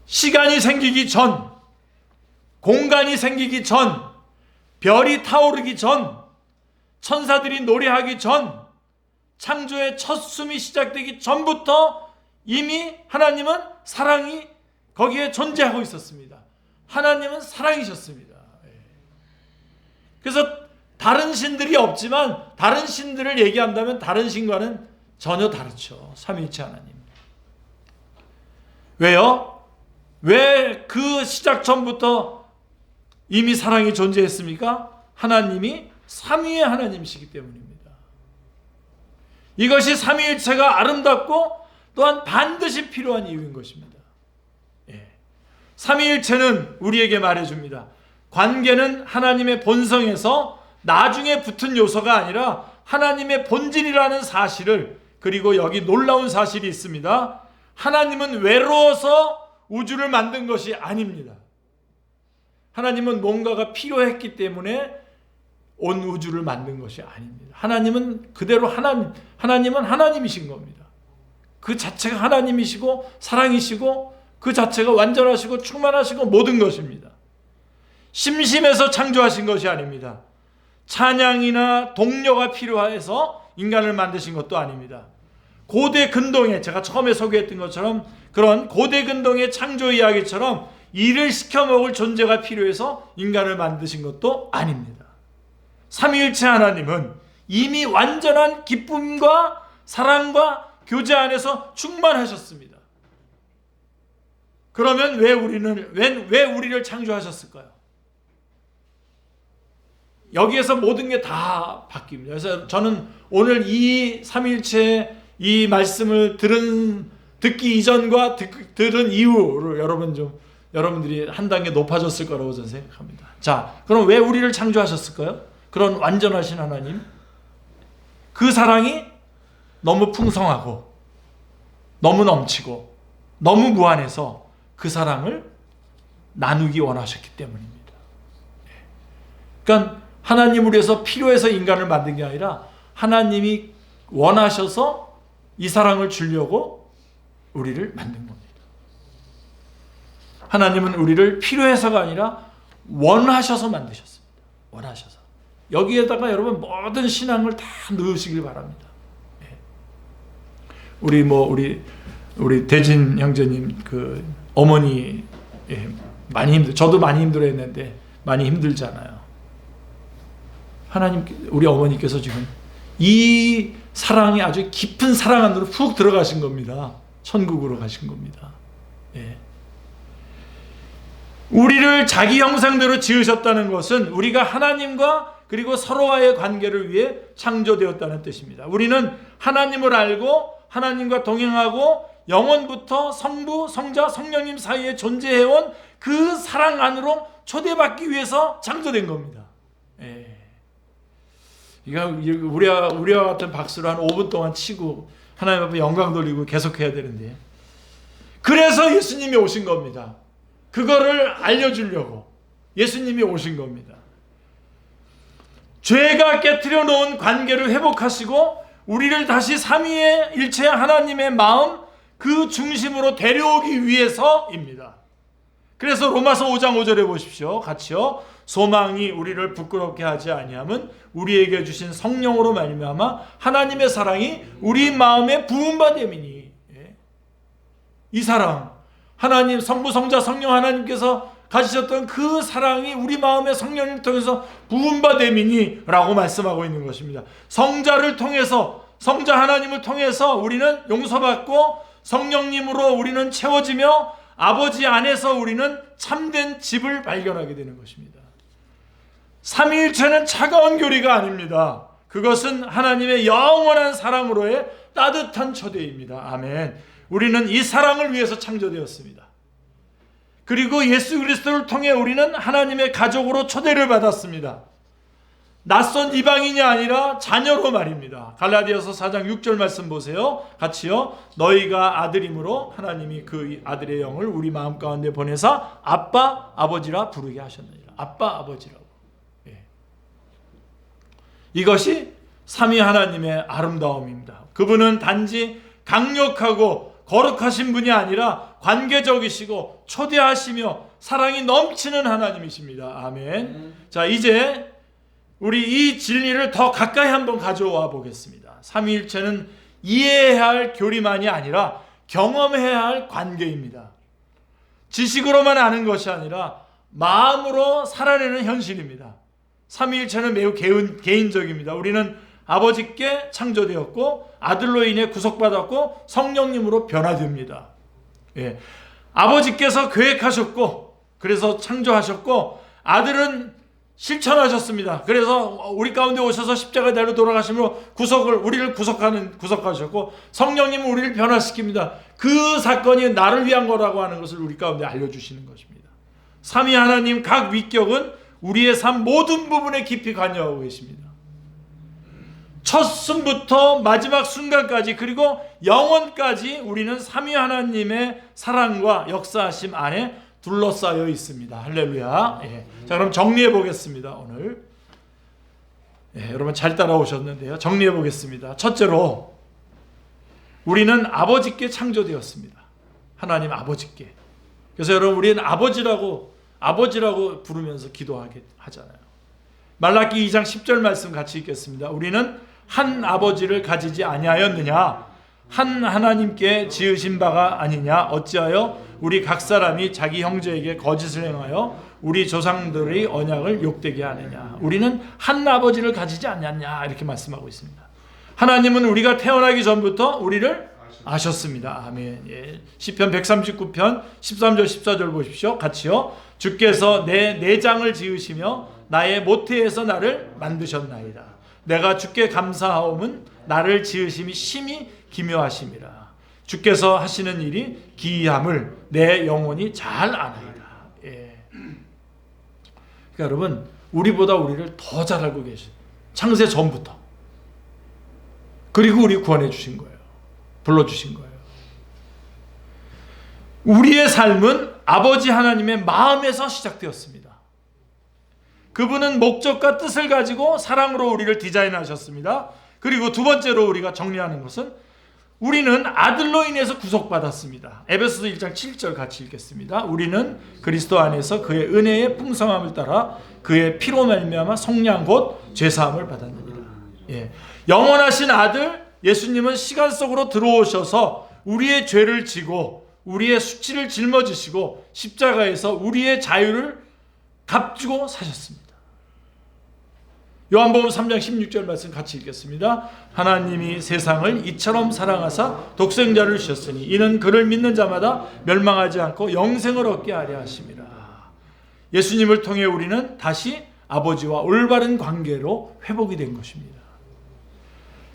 시간이 생기기 전, 공간이 생기기 전, 별이 타오르기 전, 천사들이 노래하기 전, 창조의 첫 숨이 시작되기 전부터 이미 하나님은 사랑이 거기에 존재하고 있었습니다. 하나님은 사랑이셨습니다. 그래서 다른 신들이 없지만 다른 신들을 얘기한다면 다른 신과는 전혀 다르죠. 삼위일체 하나님. 왜요? 왜 그 시작 전부터 이미 사랑이 존재했습니까? 하나님이 삼위의 하나님이시기 때문입니다. 이것이 삼위일체가 아름답고 또한 반드시 필요한 이유인 것입니다. 삼위일체는 우리에게 말해줍니다. 관계는 하나님의 본성에서 나중에 붙은 요소가 아니라 하나님의 본질이라는 사실을, 그리고 여기 놀라운 사실이 있습니다. 하나님은 외로워서 우주를 만든 것이 아닙니다. 하나님은 뭔가가 필요했기 때문에 온 우주를 만든 것이 아닙니다. 하나님은 그대로 하나님은 하나님이신 겁니다. 그 자체가 하나님이시고 사랑이시고 그 자체가 완전하시고 충만하시고 모든 것입니다. 심심해서 창조하신 것이 아닙니다. 찬양이나 동료가 필요해서 인간을 만드신 것도 아닙니다. 고대 근동에, 제가 처음에 소개했던 것처럼 그런 고대 근동의 창조 이야기처럼 일을 시켜 먹을 존재가 필요해서 인간을 만드신 것도 아닙니다. 삼위일체 하나님은 이미 완전한 기쁨과 사랑과 교제 안에서 충만하셨습니다. 그러면 왜 우리를 창조하셨을까요? 여기에서 모든 게 다 바뀝니다. 그래서 저는 오늘 이 삼위일체 이 말씀을 듣기 이전과 들은 이후를 여러분들이 한 단계 높아졌을 거라고 저는 생각합니다. 자, 그럼 왜 우리를 창조하셨을까요? 그런 완전하신 하나님, 그 사랑이 너무 풍성하고 너무 넘치고 너무 무한해서 그 사랑을 나누기 원하셨기 때문입니다. 그러니까 하나님을 위해서 필요해서 인간을 만든 게 아니라 하나님이 원하셔서 이 사랑을 주려고 우리를 만든 겁니다. 하나님은 우리를 필요해서가 아니라 원하셔서 만드셨습니다. 원하셔서. 여기에다가 여러분 모든 신앙을 다 넣으시길 바랍니다. 우리 대진 형제님 그 어머니 많이 저도 많이 힘들어했는데 많이 힘들잖아요. 하나님 우리 어머니께서 지금 이 사랑이 아주 깊은 사랑 안으로 푹 들어가신 겁니다. 천국으로 가신 겁니다. 예. 우리를 자기 형상대로 지으셨다는 것은 우리가 하나님과 그리고 서로와의 관계를 위해 창조되었다는 뜻입니다. 우리는 하나님을 알고 하나님과 동행하고 영원부터 성부, 성자, 성령님 사이에 존재해온 그 사랑 안으로 초대받기 위해서 창조된 겁니다. 예. 우리와 같은 박수로 한 5분 동안 치고 하나님 앞에 영광 돌리고 계속해야 되는데, 그래서 예수님이 오신 겁니다. 그거를 알려주려고 예수님이 오신 겁니다. 죄가 깨트려 놓은 관계를 회복하시고 우리를 다시 삼위의 일체 하나님의 마음 그 중심으로 데려오기 위해서입니다. 그래서 로마서 5장 5절에 보십시오. 같이요. 소망이 우리를 부끄럽게 하지 아니함은 우리에게 주신 성령으로 말미암아 하나님의 사랑이 우리 마음에 부음받음이니. 이 사랑, 하나님 성부 성자 성령 하나님께서 가지셨던 그 사랑이 우리 마음의 성령을 통해서 부음받음이니 라고 말씀하고 있는 것입니다. 성자를 통해서, 성자 하나님을 통해서 우리는 용서받고 성령님으로 우리는 채워지며 아버지 안에서 우리는 참된 집을 발견하게 되는 것입니다. 삼위일체는 차가운 교리가 아닙니다. 그것은 하나님의 영원한 사랑으로의 따뜻한 초대입니다. 아멘. 우리는 이 사랑을 위해서 창조되었습니다. 그리고 예수 그리스도를 통해 우리는 하나님의 가족으로 초대를 받았습니다. 낯선 이방인이 아니라 자녀로 말입니다. 갈라디아서 4장 6절 말씀 보세요. 같이요. 너희가 아들이므로 하나님이 그 아들의 영을 우리 마음 가운데 보내사 아빠 아버지라 부르게 하셨느니라. 아빠 아버지라고. 예. 이것이 삼위 하나님의 아름다움입니다. 그분은 단지 강력하고 거룩하신 분이 아니라 관계적이시고 초대하시며 사랑이 넘치는 하나님이십니다. 아멘. 자, 이제 우리 이 진리를 더 가까이 한번 가져와 보겠습니다. 삼위일체는 이해해야 할 교리만이 아니라 경험해야 할 관계입니다. 지식으로만 아는 것이 아니라 마음으로 살아내는 현실입니다. 삼위일체는 매우 개인적입니다. 우리는 아버지께 창조되었고 아들로 인해 구속받았고 성령님으로 변화됩니다. 예. 아버지께서 계획하셨고 그래서 창조하셨고 아들은 실천하셨습니다. 그래서 우리 가운데 오셔서 십자가 달로 돌아가심으로 우리를 구속하셨고 성령님은 우리를 변화시킵니다. 그 사건이 나를 위한 거라고 하는 것을 우리 가운데 알려주시는 것입니다. 삼위 하나님 각 위격은 우리의 삶 모든 부분에 깊이 관여하고 계십니다. 첫 순부터 마지막 순간까지 그리고 영원까지 우리는 삼위 하나님의 사랑과 역사하심 안에 둘러싸여 있습니다. 할렐루야. 예. 자, 그럼 정리해 보겠습니다. 오늘 여러분 잘 따라오셨는데요. 정리해 보겠습니다. 첫째로 우리는 아버지께 창조되었습니다. 하나님 아버지께. 그래서 여러분 우리는 아버지라고 부르면서 기도하게 하잖아요. 말라기 2장 10절 말씀 같이 읽겠습니다. 우리는 한 아버지를 가지지 아니하였느냐? 한 하나님께 지으신 바가 아니냐? 어찌하여 우리 각 사람이 자기 형제에게 거짓을 행하여 우리 조상들의 언약을 욕되게 하느냐? 우리는 한 아버지를 가지지 않았냐? 이렇게 말씀하고 있습니다. 하나님은 우리가 태어나기 전부터 우리를 아셨습니다. 아멘. 예. 시편 139편 13절 14절 보십시오. 같이요. 주께서 내 내장을 지으시며 나의 모태에서 나를 만드셨나이다. 내가 주께 감사하옴은 나를 지으심이 심히 기묘하심이라. 주께서 하시는 일이 기이함을 내 영혼이 잘 아나이다. 예. 그러니까 여러분 우리보다 우리를 더 잘 알고 계신 창세 전부터 그리고 우리 구원해 주신 거예요. 불러주신 거예요. 우리의 삶은 아버지 하나님의 마음에서 시작되었습니다. 그분은 목적과 뜻을 가지고 사랑으로 우리를 디자인하셨습니다. 그리고 두 번째로 우리가 정리하는 것은 우리는 아들로 인해서 구속받았습니다. 에베소서 1장 7절 같이 읽겠습니다. 우리는 그리스도 안에서 그의 은혜의 풍성함을 따라 그의 피로 말미암아 속량 곧 죄사함을 받았느니라. 예. 영원하신 아들 예수님은 시간 속으로 들어오셔서 우리의 죄를 지고 우리의 수치를 짊어지시고 십자가에서 우리의 자유를 값주고 사셨습니다. 요한복음 3장 16절 말씀 같이 읽겠습니다. 하나님이 세상을 이처럼 사랑하사 독생자를 주셨으니 이는 그를 믿는 자마다 멸망하지 않고 영생을 얻게 하려 하심이라. 예수님을 통해 우리는 다시 아버지와 올바른 관계로 회복이 된 것입니다.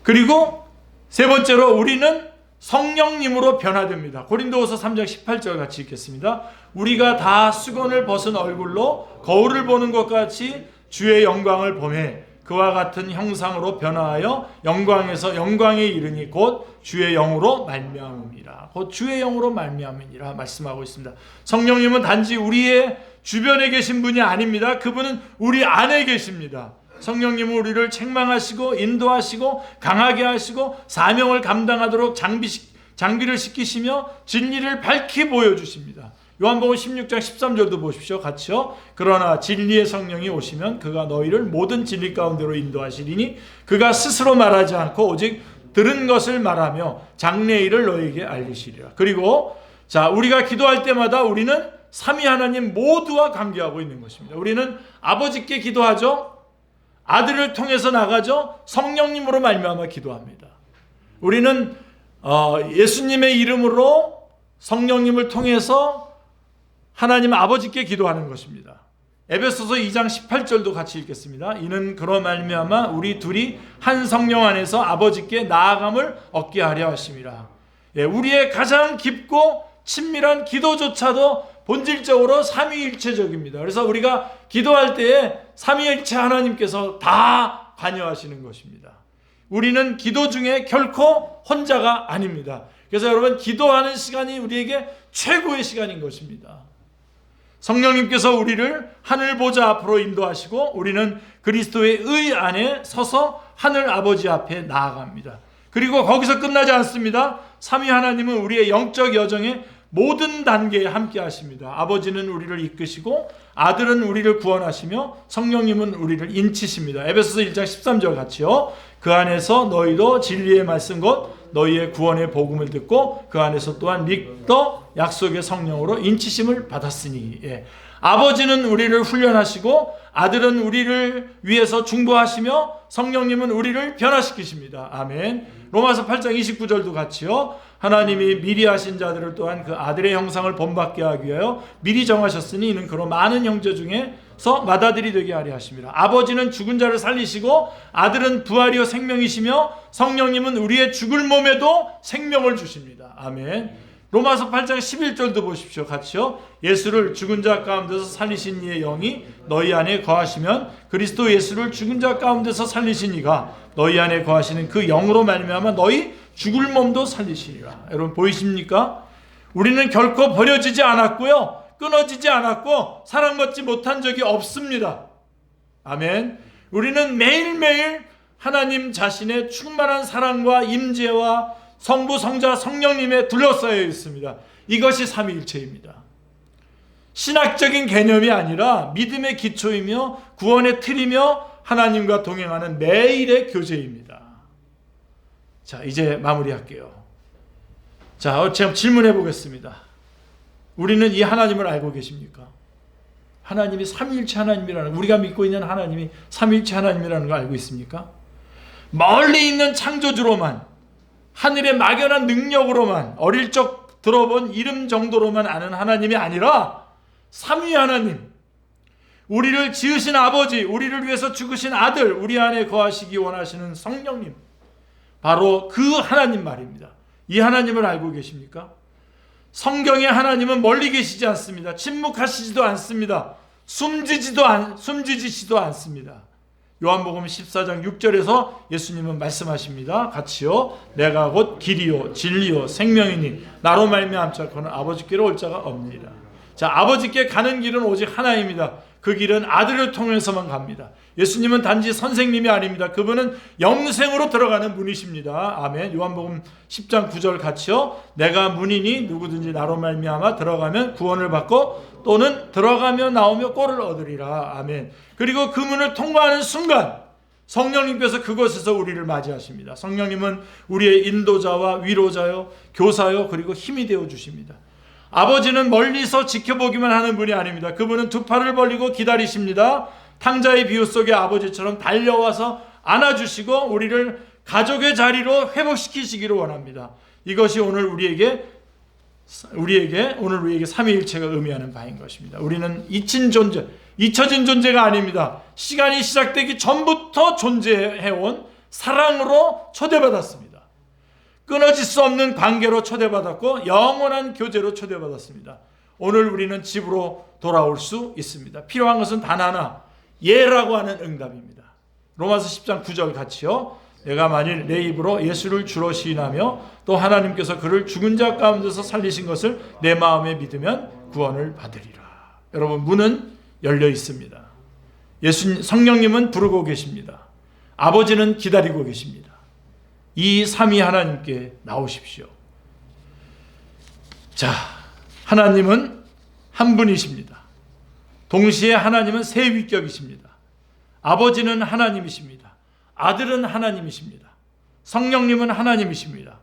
그리고 세 번째로 우리는 성령님으로 변화됩니다. 고린도후서 3장 18절 같이 읽겠습니다. 우리가 다 수건을 벗은 얼굴로 거울을 보는 것 같이 주의 영광을 보매 그와 같은 형상으로 변화하여 영광에서 영광에 이르니 곧 주의 영으로 말미암음이라. 곧 주의 영으로 말미암음이라 말씀하고 있습니다. 성령님은 단지 우리의 주변에 계신 분이 아닙니다. 그분은 우리 안에 계십니다. 성령님은 우리를 책망하시고 인도하시고 강하게 하시고 사명을 감당하도록 장비를 시키시며 진리를 밝히 보여주십니다. 요한복음 16장 13절도 보십시오. 같이요. 그러나 진리의 성령이 오시면 그가 너희를 모든 진리 가운데로 인도하시리니 그가 스스로 말하지 않고 오직 들은 것을 말하며 장래의 일을 너희에게 알리시리라. 그리고 우리가 기도할 때마다 우리는 삼위 하나님 모두와 관계하고 있는 것입니다. 우리는 아버지께 기도하죠. 아들을 통해서 나가죠. 성령님으로 말미암아 기도합니다. 우리는 예수님의 이름으로 성령님을 통해서 하나님 아버지께 기도하는 것입니다. 에베소서 2장 18절도 같이 읽겠습니다. 이는 그로 말미암아 우리 둘이 한 성령 안에서 아버지께 나아감을 얻게 하려 하심이라. 우리의 가장 깊고 친밀한 기도조차도 본질적으로 삼위일체적입니다. 그래서 우리가 기도할 때에 삼위일체 하나님께서 다 관여하시는 것입니다. 우리는 기도 중에 결코 혼자가 아닙니다. 그래서 여러분 기도하는 시간이 우리에게 최고의 시간인 것입니다. 성령님께서 우리를 하늘 보좌 앞으로 인도하시고 우리는 그리스도의 의 안에 서서 하늘 아버지 앞에 나아갑니다. 그리고 거기서 끝나지 않습니다. 삼위 하나님은 우리의 영적 여정에 모든 단계에 함께 하십니다. 아버지는 우리를 이끄시고 아들은 우리를 구원하시며 성령님은 우리를 인치십니다. 에베소서 1장 13절 같이요. 그 안에서 너희도 진리의 말씀 곧 너희의 구원의 복음을 듣고 그 안에서 또한 믿더 약속의 성령으로 인치심을 받았으니. 아버지는 우리를 훈련하시고 아들은 우리를 위해서 중보하시며 성령님은 우리를 변화시키십니다. 아멘. 로마서 8장 29절도 같이요. 하나님이 미리 하신 자들을 또한 그 아들의 형상을 본받게 하기 위하여 미리 정하셨으니 이는 그로 많은 형제 중에서 맏아들이 되게 하려 하심이라. 아버지는 죽은 자를 살리시고 아들은 부활이요 생명이시며 성령님은 우리의 죽을 몸에도 생명을 주십니다. 아멘. 로마서 8장 11절도 보십시오. 같이요. 예수를 죽은 자 가운데서 살리신 이의 영이 너희 안에 거하시면 그리스도 예수를 죽은 자 가운데서 살리신 이가 너희 안에 거하시는 그 영으로 말미암아 너희 죽을 몸도 살리시리라. 여러분 보이십니까? 우리는 결코 버려지지 않았고요. 끊어지지 않았고 사랑받지 못한 적이 없습니다. 아멘. 우리는 매일매일 하나님 자신의 충만한 사랑과 임재와 성부, 성자, 성령님에 둘러싸여 있습니다. 이것이 삼위일체입니다. 신학적인 개념이 아니라 믿음의 기초이며 구원의 틀이며 하나님과 동행하는 매일의 교제입니다. 자, 이제 마무리할게요. 자, 제가 질문해 보겠습니다. 우리는 이 하나님을 알고 계십니까? 하나님이 삼위일체 하나님이라는, 우리가 믿고 있는 하나님이 삼위일체 하나님이라는 걸 알고 있습니까? 멀리 있는 창조주로만, 하늘의 막연한 능력으로만, 어릴 적 들어본 이름 정도로만 아는 하나님이 아니라 삼위 하나님, 우리를 지으신 아버지, 우리를 위해서 죽으신 아들, 우리 안에 거하시기 원하시는 성령님, 바로 그 하나님 말입니다. 이 하나님을 알고 계십니까? 성경의 하나님은 멀리 계시지 않습니다. 침묵하시지도 않습니다. 숨지시지도 않습니다. 요한복음 14장 6절에서 예수님은 말씀하십니다. 같이요. 내가 곧 길이요 진리요 생명이니 나로 말미암자고는 아버지께로 올 자가 없느니라. 자, 아버지께 가는 길은 오직 하나입니다. 그 길은 아들을 통해서만 갑니다. 예수님은 단지 선생님이 아닙니다. 그분은 영생으로 들어가는 문이십니다. 아멘. 요한복음 10장 9절 같이요. 내가 문이니 누구든지 나로 말미암아 들어가면 구원을 받고 또는 들어가며 나오며 꼴을 얻으리라. 아멘. 그리고 그 문을 통과하는 순간 성령님께서 그곳에서 우리를 맞이하십니다. 성령님은 우리의 인도자와 위로자요, 교사요, 그리고 힘이 되어 주십니다. 아버지는 멀리서 지켜보기만 하는 분이 아닙니다. 그분은 두 팔을 벌리고 기다리십니다. 탕자의 비유 속의 아버지처럼 달려와서 안아주시고 우리를 가족의 자리로 회복시키시기를 원합니다. 이것이 오늘 우리에게 삼위일체가 의미하는 바인 것입니다. 우리는 잊혀진 존재가 아닙니다. 시간이 시작되기 전부터 존재해온 사랑으로 초대받았습니다. 끊어질 수 없는 관계로 초대받았고 영원한 교제로 초대받았습니다. 오늘 우리는 집으로 돌아올 수 있습니다. 필요한 것은 단 하나, 예라고 하는 응답입니다. 로마서 10장 9절 같이요. 내가 만일 내 입으로 예수를 주로 시인하며 또 하나님께서 그를 죽은 자 가운데서 살리신 것을 내 마음에 믿으면 구원을 받으리라. 여러분, 문은 열려 있습니다. 성령님은 부르고 계십니다. 아버지는 기다리고 계십니다. 이 삼위 하나님께 나오십시오. 자, 하나님은 한 분이십니다. 동시에 하나님은 세 위격이십니다. 아버지는 하나님이십니다. 아들은 하나님이십니다. 성령님은 하나님이십니다.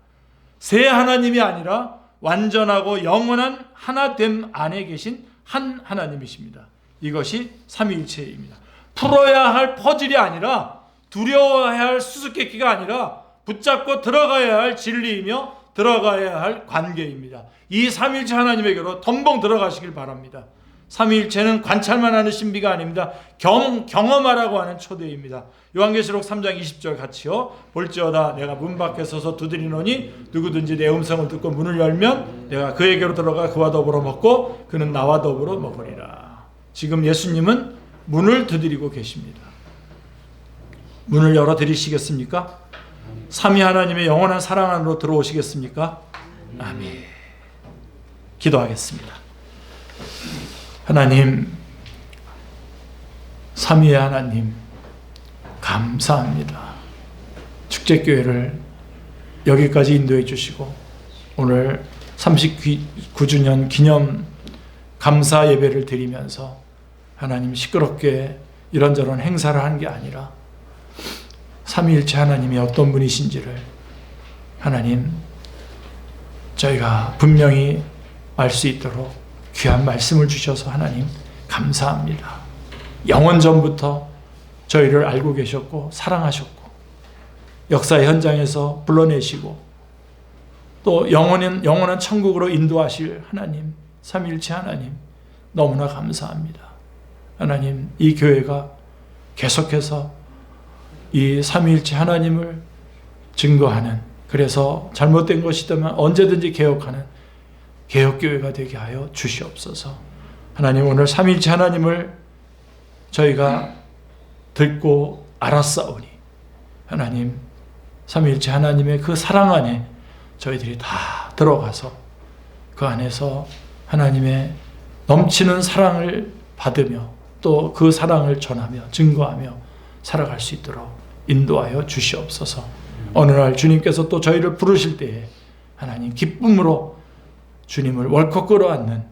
세 하나님이 아니라 완전하고 영원한 하나됨 안에 계신 한 하나님이십니다. 이것이 삼위일체입니다. 풀어야 할 퍼즐이 아니라 두려워해야 할 수수께끼가 아니라 붙잡고 들어가야 할 진리이며 들어가야 할 관계입니다. 이 삼위일체 하나님에게로 덤벙 들어가시길 바랍니다. 삼위일체는 관찰만 하는 신비가 아닙니다. 경험하라고 하는 초대입니다. 요한계시록 3장 20절 같이요. 볼지어다 내가 문 밖에 서서 두드리노니 누구든지 내 음성을 듣고 문을 열면 내가 그에게로 들어가 그와 더불어 먹고 그는 나와 더불어 먹으리라. 지금 예수님은 문을 두드리고 계십니다. 문을 열어드리시겠습니까? 삼위 하나님의 영원한 사랑 안으로 들어오시겠습니까? 아멘. 기도하겠습니다. 하나님, 삼위의 하나님, 감사합니다. 축제교회를 여기까지 인도해 주시고 오늘 39주년 기념 감사 예배를 드리면서 하나님 시끄럽게 이런저런 행사를 한 게 아니라 삼위일체 하나님이 어떤 분이신지를 하나님 저희가 분명히 알 수 있도록 귀한 말씀을 주셔서 하나님 감사합니다. 영원 전부터 저희를 알고 계셨고 사랑하셨고 역사의 현장에서 불러내시고 또 영원한 천국으로 인도하실 하나님, 삼위일체 하나님 너무나 감사합니다. 하나님, 이 교회가 계속해서 이 삼위일체 하나님을 증거하는, 그래서 잘못된 것이라면 언제든지 개혁하는 개혁교회가 되게 하여 주시옵소서. 하나님, 오늘 삼위일체 하나님을 저희가 듣고 알았사오니 하나님, 삼위일체 하나님의 그 사랑 안에 저희들이 다 들어가서 그 안에서 하나님의 넘치는 사랑을 받으며 또 그 사랑을 전하며 증거하며 살아갈 수 있도록 인도하여 주시옵소서. 어느 날 주님께서 또 저희를 부르실 때에 하나님 기쁨으로 주님을 월컥 끌어안는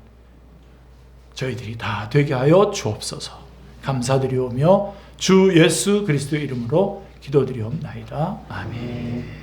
저희들이 다 되게 하여 주옵소서. 감사드리오며 주 예수 그리스도의 이름으로 기도드리옵나이다. 아멘.